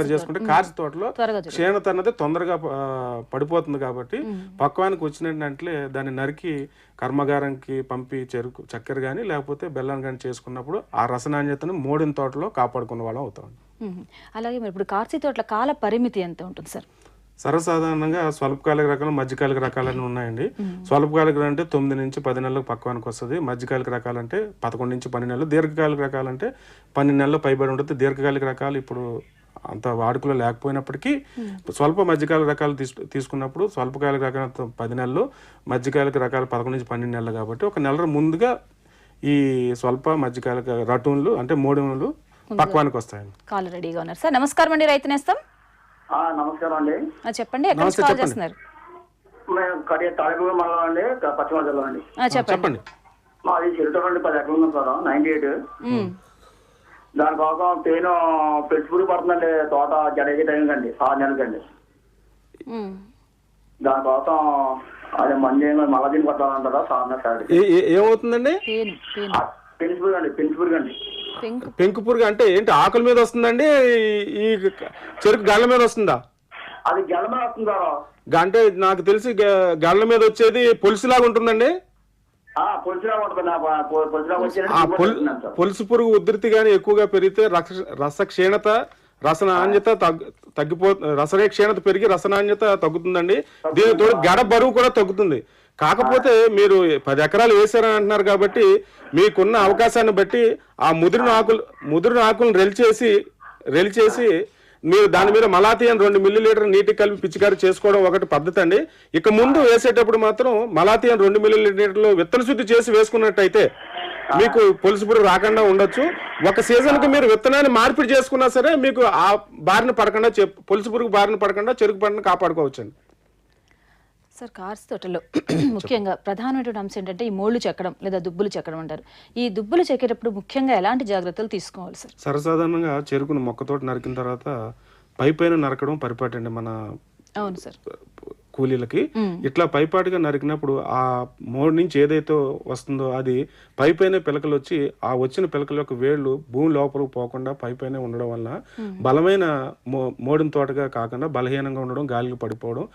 చేసుకుంటే కార్స్ తోటలో క్షీణత అన్నది తొందరగా పడిపోతుంది. కాబట్టి పక్వానికి వచ్చినట్లే దాన్ని నరికి కర్మగారంకి పంపి చెరుకు చక్కెర కానీ లేకపోతే బెల్లం కానీ చేసుకున్నప్పుడు ఆ రసనాణ్యతను మోడిన తోటలో కాపాడుకున్న వాళ్ళం అవుతాం. అలాగే మరి ఇప్పుడు కార్సి తోటల కాల పరిమితి ఎంత ఉంటుంది సార్? సర్వసాధారణంగా స్వల్పకాలిక రకాలు, మధ్యకాలిక రకాలని ఉన్నాయండి. స్వల్పకాలిక అంటే 9 నుంచి 10 నెలలకు పక్వానికి వస్తుంది. మధ్యకాలిక రకాలంటే 11 నుంచి 12 నెలలు. దీర్ఘకాలిక రకాలంటే 12 నెలలు పైబడి ఉంటుంది. దీర్ఘకాలిక రకాలు ఇప్పుడు అంత వాడుకలో లేకపోయినప్పటికీ స్వల్ప మధ్యకాలిక రకాలు తీసుకున్నప్పుడు స్వల్పకాలిక రకాలు 10 నెలలు, మధ్యకాలిక రకాలు 11 నుంచి 12 నెలలు. కాబట్టి ఒక నెల ముందుగా ఈ స్వల్ప మధ్యకాలిక రటూన్లు అంటే మోడిములు పక్వానికి వస్తాయండి. కాల్ రెడీగా ఉన్నారు సార్. నమస్కారం అండి, రైతు నేస్తం. నమస్కారం అండి. చెప్పండి, ఎక్కడ నుంచి కాల్ చేస్తున్నారు? మేము తాళిపూర్ మండలం అండి, పశ్చిమ జిల్లా అండి. చెప్పండి. మాది చిరుటూరు అండి, 10 ఎకరాలు ఉంది సార్, 98. దానికోసం తేను పెట్టుబడి పడుతుందండి, తోట జడేసే టైం కండి, 6 నెలలకండి. దానికోసం అదే మంది మళ్ళా దీన్ని కొట్టాలంటారా 6 నెలలు? ఏమవుతుందండి? పెంచుపురుగు అండి, పెంచుపురుగు అండి. పెంకుపురుగు అంటే ఏంటి? ఆకుల మీద వస్తుందండి, ఈ చెరుకు గళ్ళ మీద వస్తుందా? అది గళ్ళ మీద వస్తుంది సార్. అంటే నాకు తెలిసి గళ్ళ మీద వచ్చేది పొలుసులాగా ఉంటుందండి. పొలుసు పురుగు ఉధృతి గానీ ఎక్కువగా పెరిగితే రస క్షీణత, రసనాణ్యత రసరే క్షీణత పెరిగి రసనాణ్యత తగ్గుతుందండి. దీనితో గడ బరువు కూడా తగ్గుతుంది. కాకపోతే మీరు 10 ఎకరాలు వేసారని అంటున్నారు కాబట్టి మీకున్న అవకాశాన్ని బట్టి ఆ ముదిరిన ఆకులను రెలిచేసి మీరు దాని మీద మలాథియాన్ 2 మిల్లీలీటర్ నీటి కలిపి పిచికారి చేసుకోవడం ఒకటి పద్ధతి అండి. ఇక ముందు వేసేటప్పుడు మాత్రం మలాథియాన్ 2 మిల్లీలీటర్లు విత్తన శుద్ధి చేసి వేసుకున్నట్టయితే మీకు పొలుసు పురుగు రాకుండా ఉండొచ్చు. ఒక సీజన్ కి మీరు విత్తనాన్ని మార్పిడి చేసుకున్నా సరే మీకు ఆ బారిన పడకుండా, పొలుసు పురుగు బారిన పడకుండా చెరుకు పంటను కాపాడుకోవచ్చండి. సార్, కార్స్ తోటలో ముఖ్యంగా ప్రధానమైనటువంటి అంశం ఏంటంటే ఈ మోళ్లు చెక్కడం లేదా దుబ్బులు చెక్కడం అంటారు. ఈ దుబ్బులు చెక్కేటప్పుడు ముఖ్యంగా ఎలాంటి జాగ్రత్తలు తీసుకోవాలి సార్? సర్వసాధారణంగా చెరుకును మొక్కతోట నరికిన తర్వాత పైపైన నరకడం పరిపాటండి మన అవును సార్ కూలీలకి. ఇట్లా పైపాటుగా నరికినప్పుడు ఆ మోడ్ నుంచి ఏదైతే వస్తుందో అది పైపైన పిలకలు వచ్చి ఆ వచ్చిన పిలకల యొక్క వేళ్లు భూమి లోపలికి పోకుండా పైపైనే ఉండడం వల్ల బలమైన మోడిన తోటగా కాకుండా బలహీనంగా ఉండడం, గాలికి పడిపోవడం,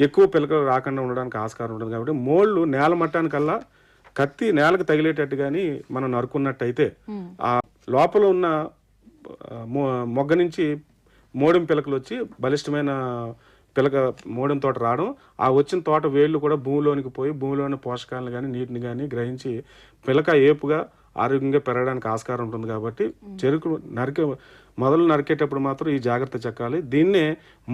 ఎక్కువ పిలకలు రాకుండా ఉండడానికి ఆస్కారం ఉంటుంది. కాబట్టి మోళ్లు నేల మట్టానికల్లా కత్తి నేలకు తగిలేటట్టు కానీ మనం నరుకున్నట్టయితే ఆ లోపల ఉన్న మొగ్గ నుంచి మోడిన పిలకలు వచ్చి బలిష్టమైన పిలక మోడిన తోట రావడం, ఆ వచ్చిన తోట వేళ్ళు కూడా భూమిలోనికి పోయి భూమిలోని పోషకాలను కానీ నీటిని కానీ గ్రహించి పిలక ఏపుగా ఆరోగ్యంగా పెరగడానికి ఆస్కారం ఉంటుంది. కాబట్టి చెరుకు మొదలు నరికేటప్పుడు మాత్రం ఈ జాగ్రత్త చెక్కాలి. దీన్నే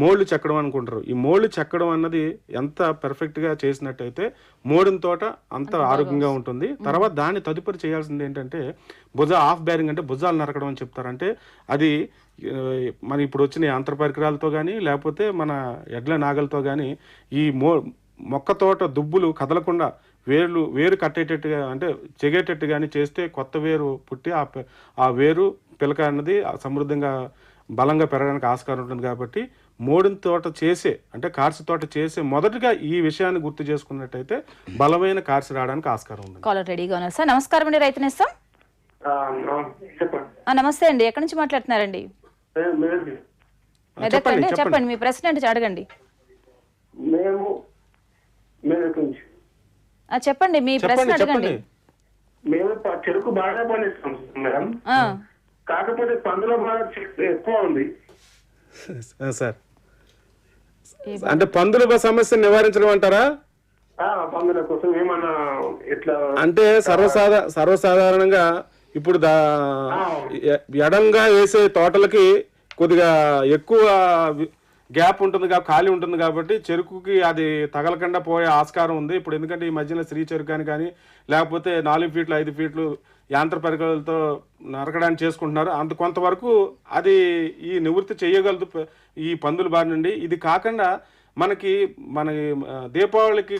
మోళ్లు చెక్కడం అనుకుంటారు. ఈ మోళ్లు చెక్కడం అన్నది ఎంత పర్ఫెక్ట్గా చేసినట్టయితే మోడిన తోట అంత ఆరోగ్యంగా ఉంటుంది. తర్వాత దాన్ని తదుపరి చేయాల్సింది ఏంటంటే ఆఫ్ బ్యారింగ్ అంటే భుజాలు నరకడం అని చెప్తారంటే అది మన ఇప్పుడు వచ్చిన యంత్ర పరికరాలతో కానీ లేకపోతే మన ఎడ్ల నాగలతో కానీ ఈ మొక్క తోట దుబ్బులు కదలకుండా వేరు కట్టేటట్టుగా అంటే చెగేటట్టు కానీ చేస్తే కొత్త వేరు పుట్టి ఆ వేరు పిలక అన్నది సమృద్ధంగా బలంగా పెరగడానికి ఆస్కారం ఉంటుంది. కాబట్టి మోడిన తోట చేసే అంటే కార్సి తోట చేసే మొదటిగా ఈ విషయాన్ని గుర్తు చేసుకున్నట్టయితే బలమైన కార్సి రావడానికి ఆస్కారం ఉంది. కాలర్ రెడీగా ఉన్నారు సార్. నమస్కారం అండి, రైతు నేస్తం. నమస్తే అండి, ఎక్కడి నుంచి మాట్లాడుతున్నారండి? చెప్పండి, మీ ప్రశ్న ఏంటి అడగండి. చెప్పండి, మీ ప్రశ్న అడగండి. మేము చెరుకు బాగా పండిస్తాం మేడం, కాకపోతే పందుల బాగా ఎక్కువ ఉంది సార్. అంటే పందుల సమస్య నివారించడం అంటారా? పందుల కోసం ఏమన్నా ఎట్లా అంటే సర్వసాధారణంగా ఇప్పుడు ఎడంగా వేసే తోటలకి కొద్దిగా ఎక్కువ గ్యాప్ ఉంటుంది, ఖాళీ ఉంటుంది. కాబట్టి చెరుకుకి అది తగలకుండా పోయే ఆస్కారం ఉంది. ఇప్పుడు ఎందుకంటే ఈ మధ్యలో శ్రీ చెరుకు అని కానీ లేకపోతే 4 ఫీట్లు 5 ఫీట్లు యంత్ర పరికరాలతో నరకడానికి చేసుకుంటున్నారు. అంత కొంతవరకు అది ఈ నివృత్తి చేయగలదు ఈ పందుల బారి నుండి. ఇది కాకుండా మన దీపావళికి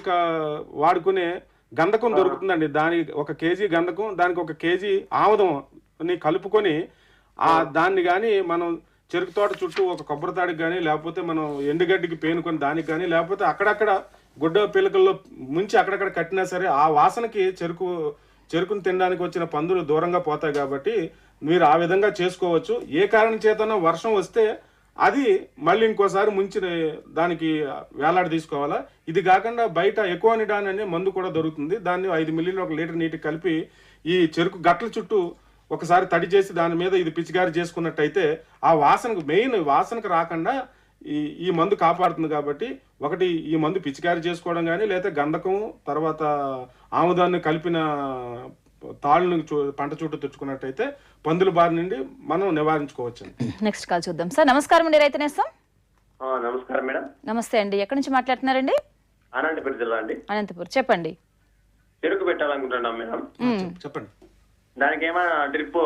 వాడుకునే గంధకం దొరుకుతుందండి. దానికి 1 కేజీ గంధకం, దానికి 1 కేజీ ఆముదంని కలుపుకొని దాన్ని కానీ మనం చెరుకు తోట చుట్టూ ఒక కొబ్బరి తాడికి కానీ లేకపోతే మనం ఎండుగడ్డికి పేనుకొని దానికి కానీ లేకపోతే అక్కడక్కడ గుడ్డ పిలకల్లో ముంచి అక్కడక్కడ కట్టినా సరే ఆ వాసనకి చెరుకును తినడానికి వచ్చిన పందులు దూరంగా పోతాయి. కాబట్టి మీరు ఆ విధంగా చేసుకోవచ్చు. ఏ కారణం చేతనో వర్షం వస్తే అది మళ్ళీ ఇంకోసారి ముంచి దానికి వేలాడి తీసుకోవాలా. ఇది కాకుండా బయట ఎకోనిడాన్ అనే మందు కూడా దొరుకుతుంది. దాన్ని 5 మిల్లీలు 1 లీటర్ నీటికి కలిపి ఈ చెరుకు గట్ల చుట్టూ ఒకసారి తడి చేసి దాని మీద ఇది పిచికారి చేసుకున్నట్టయితే ఆ వాసనకు రాకుండా ఈ మందు కాపాడుతుంది. కాబట్టి ఒకటి ఈ మందు పిచికారి చేసుకోవడం కానీ లేదా గంధకం తర్వాత ఆముదాన్ని కలిపిన తాళ్ళను పంట చుట్టూ తెచ్చుకున్నట్టయితే పందుల బారి నుండి మనం నివారించుకోవచ్చు. నెక్స్ట్ కాల్ చూద్దాం సార్. నమస్కారం అండి, రైతు నేస్తం. నమస్కారం మేడం. నమస్తే అండి, ఎక్కడి నుంచి మాట్లాడుతున్నారండి? అనంతపురం జిల్లా అండి. అనంతపురం, చెప్పండి. చెరుకు పెట్టాలనుకుంటున్నాం మేడం. చెప్పండి. దానికి ఏమైనా డ్రిప్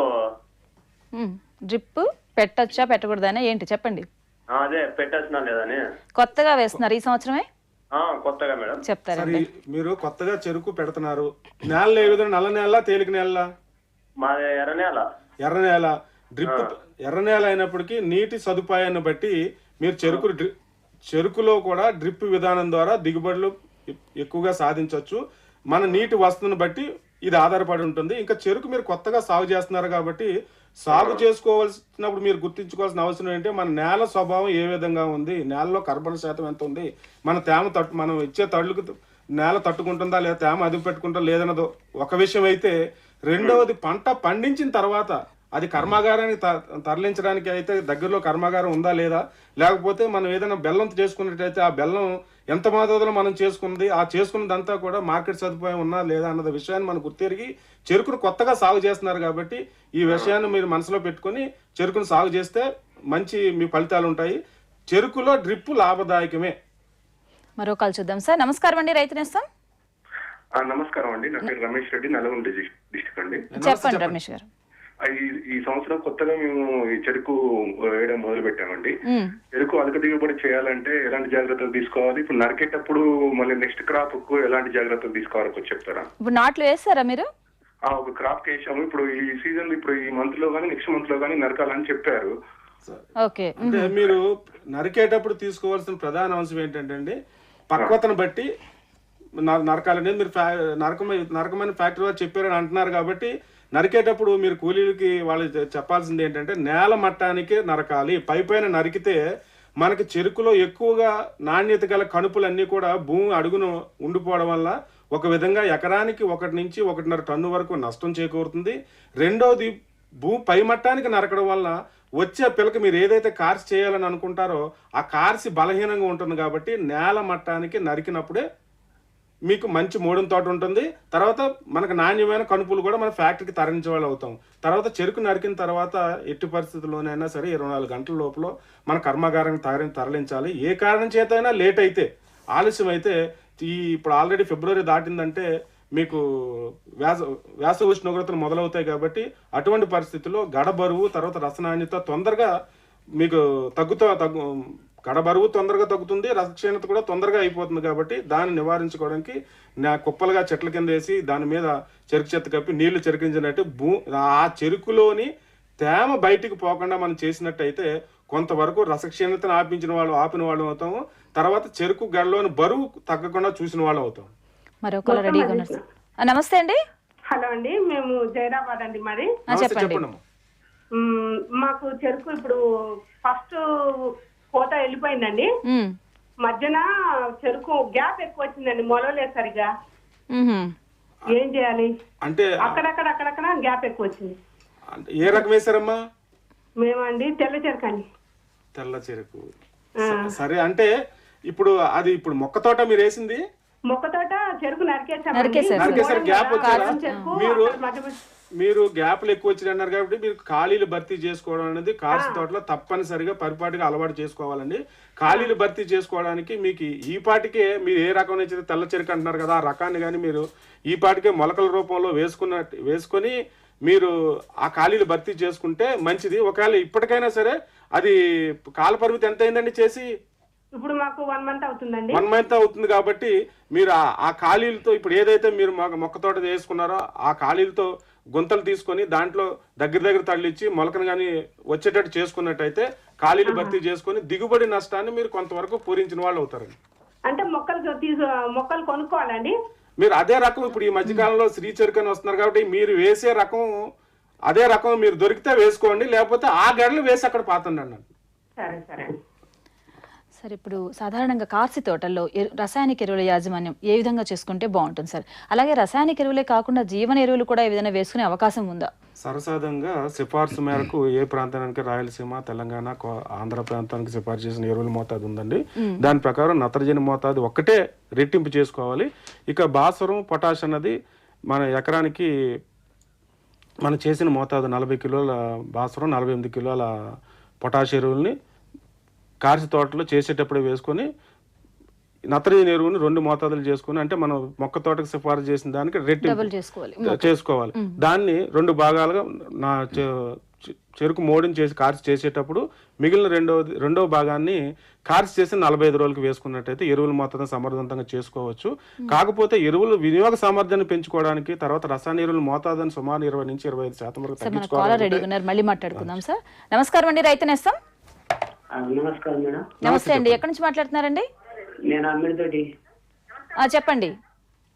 డ్రిప్ పెట్టచ్చా పెట్టకూడదా ఏంటి చెప్పండి. అదే పెట్టొచ్చినా లేదని కొత్తగా వేస్తున్నారు ఈ సంవత్సరమే? కొత్తగా మేడం చెప్తారండి. మీరు కొత్తగా చెరుకు పెడుతున్నారు, నేల ఏ విధంగా, నల్ల నేల తేలిక నేల? మాది ఎర్రనేల. ఎర్ర నేల. డ్రిప్ ఎర్ర నేల అయినప్పటికీ నీటి సదుపాయాన్ని బట్టి మీరు చెరుకులో కూడా డ్రిప్ విధానం ద్వారా దిగుబడులు ఎక్కువగా సాధించవచ్చు. మన నీటి వసతిని బట్టి ఇది ఆధారపడి ఉంటుంది. ఇంకా చెరుకు మీరు కొత్తగా సాగు చేస్తున్నారు కాబట్టి సాగు చేసుకోవాల్సినప్పుడు మీరు గుర్తించుకోవాల్సిన అవసరం ఏంటంటే మన నేల స్వభావం ఏ విధంగా ఉంది, నేలలో కర్బన శాతం ఎంత ఉంది, మన తేమ మనం ఇచ్చే తడులకు నేల తట్టుకుంటుందా లేదా, తేమ అదుపు పెట్టుకుంటుందా లేదన్నదో ఒక విషయం అయితే, రెండవది పంట పండించిన తర్వాత అది కర్మాగారానికి తరలించడానికి అయితే దగ్గరలో కర్మాగారం ఉందా లేదా, లేకపోతే మనం ఏదైనా బెల్లం చేసుకున్నట్టయితే ఆ బెల్లం ఎంత మోతాదులో మనం చేసుకున్నది, ఆ చేసుకున్నదంతా కూడా మార్కెట్ సదుపాయం ఉన్నా లేదా అన్నది విషయాన్ని మనం గుర్తెరిగి చెరుకును కొత్తగా సాగు చేస్తున్నారు కాబట్టి ఈ విషయాన్ని మీరు మనసులో పెట్టుకొని చెరుకును సాగు చేస్తే మంచి మీ ఫలితాలు ఉంటాయి. చెరుకులో డ్రిప్ లాభదాయకమే. మరో కాల్ చూద్దాం సార్. నమస్కారం అండి, రైతు నేస్తం. నమస్కారం అండి, నా పేరు రమేష్ రెడ్డి, నల్గొండ డిస్ట్రిక్ట్ అండి. చెప్పండి రమేష్ గారు. ఈ సంవత్సరం కొత్తగా మేము ఈ చెరుకు వేయడం మొదలు పెట్టామండి. చెరుకు అధిక దిగుబడి చేయాలంటే ఎలాంటి జాగ్రత్తలు తీసుకోవాలి, ఇప్పుడు నరికేటప్పుడు మళ్ళీ నెక్స్ట్ క్రాప్ కు ఎలాంటి జాగ్రత్తలు తీసుకోవాలో కొంచెం చెప్తారా? ఇప్పుడు నాట్లు వేస్తారా మీరు? ఒక క్రాప్ వేసాము, ఇప్పుడు ఈ సీజన్ ఇప్పుడు ఈ మంత్ లో కానీ నెక్స్ట్ మంత్ లో కానీ నరకాలని చెప్పారు. ఓకే. అంటే మీరు నరికేటప్పుడు తీసుకోవాల్సిన ప్రధాన అంశం ఏంటంటే పక్వతను బట్టి నరకాలనేది మీరు నరకమైన ఫ్యాక్టరీ వారు చెప్పారని అంటున్నారు కాబట్టి నరికేటప్పుడు మీరు కూలీలకి వాళ్ళు చెప్పాల్సింది ఏంటంటే నేల మట్టానికే నరకాలి. పైపైన నరికితే మనకి చెరుకులో ఎక్కువగా నాణ్యత గల కణుపులన్నీ కూడా భూమి అడుగును ఉండిపోవడం వల్ల ఒక విధంగా ఎకరానికి 1 నుంచి 1.5 టన్ను వరకు నష్టం చేకూరుతుంది. రెండోది పై మట్టానికి నరకడం వల్ల వచ్చే పిల్లకి మీరు ఏదైతే కార్స్ చేయాలని అనుకుంటారో ఆ కార్సి బలహీనంగా ఉంటుంది కాబట్టి నేల మట్టానికి నరికినప్పుడే మీకు మంచి మోడిన తోట ఉంటుంది. తర్వాత మనకు నాణ్యమైన కణుపులు కూడా మన ఫ్యాక్టరీకి తరలించే వాళ్ళు అవుతాం. తర్వాత చెరుకు నరికిన తర్వాత ఎట్టి పరిస్థితుల్లోనైనా సరే 24 గంటల లోపల మన కర్మాగారానికి తరలించాలి. ఏ కారణం చేత అయినా లేట్ అయితే, ఆలస్యం అయితే, ఇప్పుడు ఆల్రెడీ ఫిబ్రవరి దాటిందంటే మీకు వేస ఉష్ణోగ్రతలు మొదలవుతాయి కాబట్టి అటువంటి పరిస్థితుల్లో గడబరువు తర్వాత రసనాణ్యత తొందరగా మీకు గడబరువు తొందరగా తగ్గుతుంది, రసక్షీణత కూడా తొందరగా అయిపోతుంది. కాబట్టి దాన్ని నివారించుకోవడానికి కుప్పలుగా చెట్ల కింద వేసి దాని మీద చెరుకు చెత్త కప్పి నీళ్లు చెరికించినట్టు ఆ చెరుకులోని తేమ బయటికి పోకుండా మనం చేసినట్టయితే కొంతవరకు రసక్షీణతను ఆపిన వాళ్ళు అవుతాము. తర్వాత చెరుకు గడలోని బరువు తగ్గకుండా చూసిన వాళ్ళు అవుతాం. నమస్తే అండి. హలో అండి, మేము జైరాబాద్ అండి మరి. చెప్పండి. మాకు చెరుకు ఇప్పుడు ఫస్ట్ కోత వెళ్ళిపోయిందండి, మధ్యన చెరుకు గ్యాప్ ఎక్కువ వచ్చిందండి, మొలవలేదు సరిగా. ఏం చేయాలి? అంటే అక్కడక్కడ గ్యాప్ ఎక్కువ వచ్చింది. ఏ రకం వేశారమ్మా? మేమండి తెల్ల చెరుకు అండి. తెల్ల చెరుకు. సరే, అంటే ఇప్పుడు మొక్క తోట మీరు వేసింది? మొక్క తోట చెరుకు నరికేసారు. గ్యాప్ వచ్చారా? మీరు గ్యాప్లు ఎక్కువ వచ్చింది అన్నారు కాబట్టి మీరు ఖాళీలు భర్తీ చేసుకోవడం అనేది కార్స్ తోటలో తప్పనిసరిగా పరిపాటిగా అలవాటు చేసుకోవాలండి. ఖాళీలు భర్తీ చేసుకోవడానికి మీకు ఈ పాటికే మీరు ఏ రకం నుంచి తెల్ల చెరుకు అంటున్నారు కదా, ఆ రకాన్ని కానీ మీరు ఈ పాటికే మొలకల రూపంలో వేసుకొని మీరు ఆ ఖాళీలు భర్తీ చేసుకుంటే మంచిది. ఒకవేళ ఇప్పటికైనా సరే అది కాల పరిమితి ఎంత అయిందండి చేసి? ఇప్పుడు మాకు 1 మంత్ అవుతుందండి. 1 మంత్ అవుతుంది కాబట్టి మీరు ఆ ఖాళీలతో ఇప్పుడు ఏదైతే మీరు మొక్క తోట వేసుకున్నారో ఆ ఖాళీలతో గుంతలు తీసుకొని దాంట్లో దగ్గర తళ్ళిచ్చి మొలకను కానీ వచ్చేటట్టు చేసుకున్నట్టయితే ఖాళీలు భర్తీ చేసుకొని దిగుబడి నష్టాన్ని మీరు కొంతవరకు పూరించిన వాళ్ళు అవుతారండి. అంటే మొక్కలు కొనుక్కోవాలండి మీరు అదే రకం. ఇప్పుడు ఈ మధ్యకాలంలో శ్రీ చెరుకు అని వస్తున్నారు కాబట్టి మీరు వేసే రకం అదే రకం మీరు దొరికితే వేసుకోండి, లేకపోతే ఆ గడలు వేసి అక్కడ పాతండి అన్నాడు. సార్, ఇప్పుడు సాధారణంగా కార్సి తోటల్లో రసాయనిక ఎరువుల యాజమాన్యం ఏ విధంగా చేసుకుంటే బాగుంటుంది సార్? అలాగే రసాయనిక ఎరువులే కాకుండా జీవన ఎరువులు కూడా ఏదైనా వేసుకునే అవకాశం ఉందా? సరసాదంగా సిఫార్సు మేరకు ఏ ప్రాంతానికి రాయలసీమ, తెలంగాణ, ఆంధ్ర ప్రాంతానికి సిఫార్సు చేసిన ఎరువుల మోతాదు ఉందండి. దాని ప్రకారం నత్రజని మోతాదు ఒక్కటే రెట్టింపు చేసుకోవాలి. ఇక భాస్వరం, పొటాష్ అన్నది మన ఎకరానికి మనం చేసిన మోతాదు 40 కిలోల భాస్వరం, 48 కిలోల పొటాష్ ఎరువుల్ని కార్సి తోటలో చేసేటప్పుడు వేసుకొని నత్రజని ఎరువుని 2 మోతాదులు చేసుకుని, అంటే మనం మొక్క తోటకు సిఫారసు చేసిన దానికి రెట్టింపు చేసుకోవాలి. దాన్ని 2 భాగాలుగా నా చెరుకు మోడిని చేసి కార్చి చేసేటప్పుడు మిగిలిన రెండో భాగాన్ని కార్చి చేసి 45 రోజులకు వేసుకున్నట్టయితే ఎరువుల మోతాదును సమర్థవంతంగా చేసుకోవచ్చు. కాకపోతే ఎరువులు వినియోగ సామర్థ్యాన్ని పెంచుకోవడానికి, తర్వాత రసాయన ఎరువుల మోతాదును సుమారు 20 నుంచి 25% వరకు తగ్గించుకోవాలి. మళ్ళీ మాట్లాడుకుందాం సార్. నమస్కారం అండి, రైతు నేస్తం. నమస్కారం మేడం. నమస్తే అండి, ఎక్కడి నుంచి మాట్లాడుతున్నారండి? నేను అమ్మిడితోటి. చెప్పండి.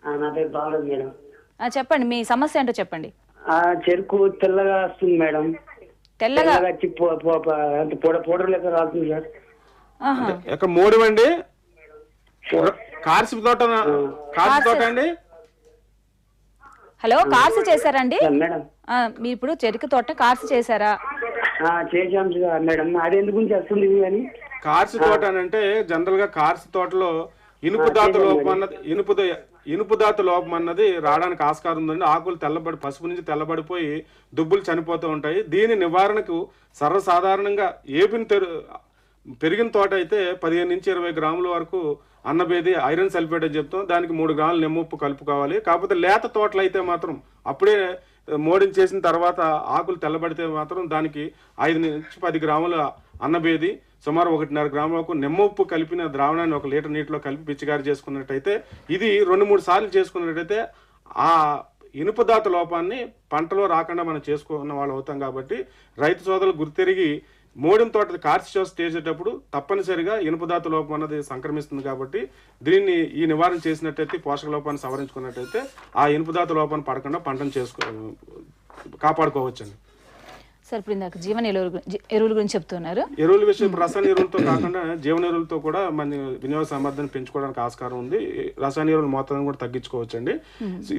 నా పేరు బాలరాజు మేడం. చెప్పండి, మీ సమస్య ఏంటో చెప్పండి. చెరుకు తెల్లగా వస్తుంది మేడం. తెల్లగా పౌడర్ లెక్క రాస్తుంది సార్. ఎక్కడ మోడివండి? కార్సి తోట అండి. హలో, కార్సి చేశారండి మేడం? మీరు ఇప్పుడు చెరుకు తోట కార్సి చేశారా? చేసాం మేడం. అది ఎందుకు వస్తుంది అని. కార్సి తోట అని అంటే జనరల్ గా కార్సి తోటలో ఇనుపు ధాతు లోపం అన్నది రావడానికి ఆస్కారం ఉందండి. ఆకులు పసుపు నుంచి తెల్లబడిపోయి దుబ్బులు చనిపోతూ ఉంటాయి. దీని నివారణకు సర్వసాధారణంగా పెరిగిన తోట అయితే 15 నుంచి 20 గ్రాముల వరకు అన్నబేది ఐరన్ సల్ఫేట్ అని చెప్తాం. దానికి 3 గ్రాముల నిమ్మప్పు కలుపుకోవాలి. కాకపోతే లేత తోటలు అయితే మాత్రం అప్పుడే మోడింగ్ చేసిన తర్వాత ఆకులు తెల్లబడితే మాత్రం దానికి 5 నుంచి 10 గ్రాముల అన్నబేది, సుమారు 1.5 గ్రాములకు నిమ్మప్పు కలిపిన ద్రావణాన్ని 1 లీటర్ నీటిలో కలిపి పిచికారి చేసుకున్నట్టయితే, ఇది 2-3 సార్లు చేసుకున్నట్టయితే ఆ ఇనుప ధాత లోపాన్ని పంటలో రాకుండా మనం చేసుకున్న వాళ్ళు అవుతాం. కాబట్టి రైతు సోదరులు గుర్తెరిగి మోడిన తోట కార్చి చేసేటప్పుడు తప్పనిసరిగా ఇనుప ధాత లోపం అన్నది సంక్రమిస్తుంది. కాబట్టి దీన్ని ఈ నివారణ చేసినట్టయితే, పోషక లోపాన్ని సవరించుకున్నట్టయితే ఆ ఇనుప ధాత లోపాన్ని పడకుండా పంటను కాపాడుకోవచ్చండి. సార్, ఇప్పుడు ఇందాక జీవన ఎరువుల గురించి చెప్తున్నారు. ఎరువుల విషయం ఇప్పుడు రసాయన ఎరువులతో కాకుండా జీవన ఎరువులతో కూడా మన వినియోగ సామర్థ్యాన్ని పెంచుకోవడానికి ఆస్కారం ఉంది. రసాయన ఎరువుల మొత్తాన్ని కూడా తగ్గించుకోవచ్చండి.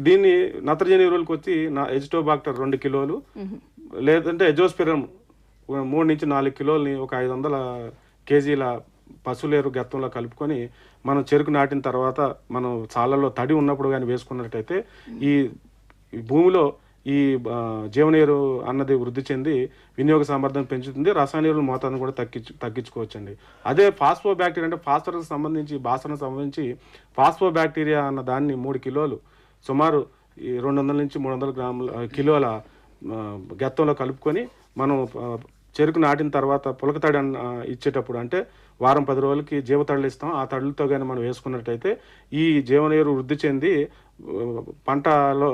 దీన్ని నత్రజని ఎరువులకు వచ్చి ఎజిటోబాక్టర్ 2 కిలోలు, లేదంటే ఎజోస్పిరమ్ 3 నుంచి 4 కిలోలని ఒక 500 కేజీల పశువులేరు గత్తంలో కలుపుకొని మనం చెరుకు నాటిన తర్వాత మనం చాలల్లో తడి ఉన్నప్పుడు కానీ వేసుకున్నట్టయితే ఈ భూమిలో ఈ జీవన ఎరువు అన్నది వృద్ధి చెంది వినియోగ సామర్థ్యం పెంచుతుంది. రసాయన ఎరువుల మోతాదును కూడా తగ్గించుకోవచ్చండి. అదే ఫాస్ఫో బ్యాక్టీరియా అంటే ఫాస్ఫరస్ సంబంధించి సంబంధించి ఫాస్ఫో బ్యాక్టీరియా అన్న దాన్ని 3 కిలోలు సుమారు 200 నుంచి 300 కిలోల గత్తంలో కలుపుకొని మనం చెరుకు నాటిన తర్వాత పులకతడి ఇచ్చేటప్పుడు, అంటే వారం 10 రోజులకి జీవతడులు ఇస్తాం. ఆ తడులతో కానీ మనం వేసుకున్నట్టయితే ఈ జీవన ఎరువు వృద్ధి చెంది పంటలో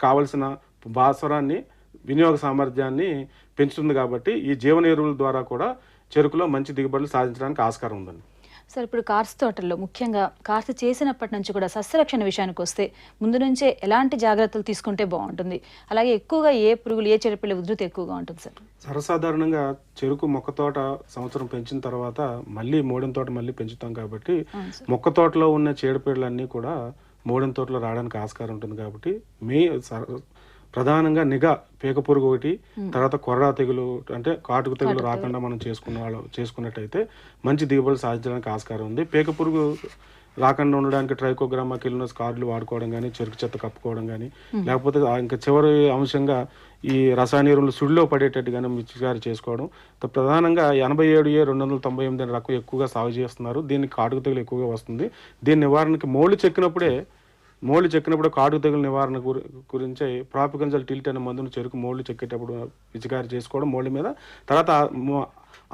కావలసిన భాస్వరాన్ని, వినియోగ సామర్థ్యాన్ని పెంచుతుంది. కాబట్టి ఈ జీవన ఎరువుల ద్వారా కూడా చెరుకులో మంచి దిగుబడులు సాధించడానికి ఆస్కారం ఉందండి. సార్, ఇప్పుడు కార్సి తోటల్లో ముఖ్యంగా కార్సి చేసినప్పటి నుంచి కూడా సస్యరక్షణ విషయానికి వస్తే ముందు నుంచే ఎలాంటి జాగ్రత్తలు తీసుకుంటే బాగుంటుంది? అలాగే ఎక్కువగా ఏ పురుగులు, ఏ చెడుపిల్ల ఉధృతి ఎక్కువగా ఉంటుంది సార్? సర్వసాధారణంగా చెరుకు మొక్క తోట సంవత్సరం పెంచిన తర్వాత మళ్ళీ మోడిన తోట మళ్ళీ పెంచుతాం. కాబట్టి మొక్క తోటలో ఉన్న చీడపీడలన్నీ కూడా మోడిన తోటలో రావడానికి ఆస్కారం ఉంటుంది. కాబట్టి ప్రధానంగా నిఘా పీక పురుగు ఒకటి, తర్వాత కొర్రా తెగులు అంటే కాటుకు తెగులు రాకుండా మనం చేసుకున్నట్టయితే మంచి దిగుబడులు సాధించడానికి ఆస్కారం ఉంది. పీక పురుగు రాకుండా ఉండడానికి ట్రైకోగ్రామా కిలోనస్ కార్డులు వాడుకోవడం కానీ, చెరుకు చెత్త కప్పుకోవడం కానీ, లేకపోతే ఇంకా చివరి అంశంగా ఈ రసాయన ఎరువులు సుడిలో పడేటట్టుగానే పిచికారి చేసుకోవడం. ప్రధానంగా 87A298 రకం ఎక్కువగా సాగు చేస్తున్నారు. దీనికి కాటుకు తెగులు ఎక్కువగా వస్తుంది. దీని నివారణకి మోళ్ళు చెక్కినప్పుడే కాటుకు తెగులు నివారణ గురించి ప్రాపికన్జల్ టిల్ట్ అనే మందును చెరుకు మోళ్ళు చెక్కేటప్పుడు పిచికారి చేసుకోవడం మోళ్ళ మీద. తర్వాత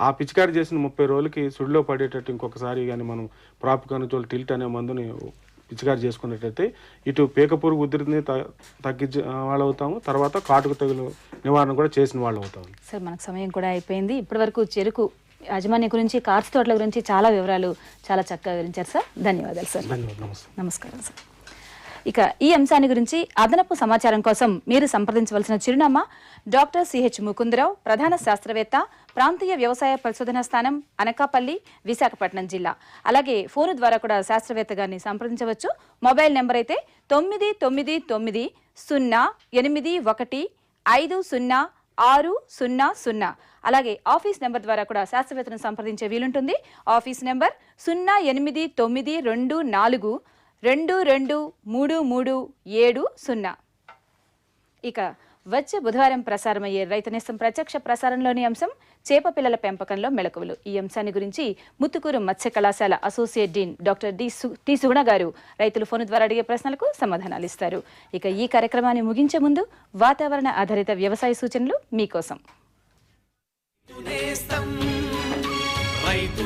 ఆ పిచికారి చేసిన 30 రోజులకి సుడిలో పడేటట్టు ఇంకొకసారి కానీ మనం ప్రాపికన్జల్ టిల్ట్ అనే మందుని పిచికారి చేసుకున్నట్టయితే ఇటు పీక పురుగు ఉధృతిని తగ్గించే వాళ్ళు అవుతాము. తర్వాత కాటుకు తెగులు నివారణ కూడా చేసిన వాళ్ళు అవుతాము. సార్, మనకు సమయం కూడా అయిపోయింది. ఇప్పటివరకు చెరుకు యాజమాన్యం గురించి, కార్సి తోటల గురించి చాలా వివరాలు చాలా చక్కగా వివరించారు సార్. ధన్యవాదాలు సార్. నమస్కారం సార్. ఇక ఈ అంశాన్ని గురించి అదనపు సమాచారం కోసం మీరు సంప్రదించవలసిన చిరునామా డాక్టర్ సిహెచ్ ముకుందరావు, ప్రధాన శాస్త్రవేత్త, ప్రాంతీయ వ్యవసాయ పరిశోధనా స్థానం, అనకాపల్లి, విశాఖపట్నం జిల్లా. అలాగే ఫోన్ ద్వారా కూడా శాస్త్రవేత్త గారిని సంప్రదించవచ్చు. మొబైల్ నెంబర్ అయితే 999881500600. అలాగే ఆఫీస్ నెంబర్ ద్వారా కూడా శాస్త్రవేత్తను సంప్రదించే వీలుంటుంది. Office number 08924223370. ఇక వచ్చే బుధవారం ప్రసారమయ్యే రైతు నేస్తం ప్రత్యక్ష ప్రసారంలోని అంశం చేప పిల్లల పెంపకంలో మెళకువలు. ఈ అంశాన్ని గురించి ముత్తుకూరు మత్స్య కళాశాల అసోసియేట్ డీన్ డాక్టర్ టి సుగుణ గారు రైతులు ఫోన్ ద్వారా అడిగే ప్రశ్నలకు సమాధానాలు ఇస్తారు. ఇక ఈ కార్యక్రమాన్ని ముగించే ముందు వాతావరణ ఆధారిత వ్యవసాయ సూచనలు మీకోసం. రైతు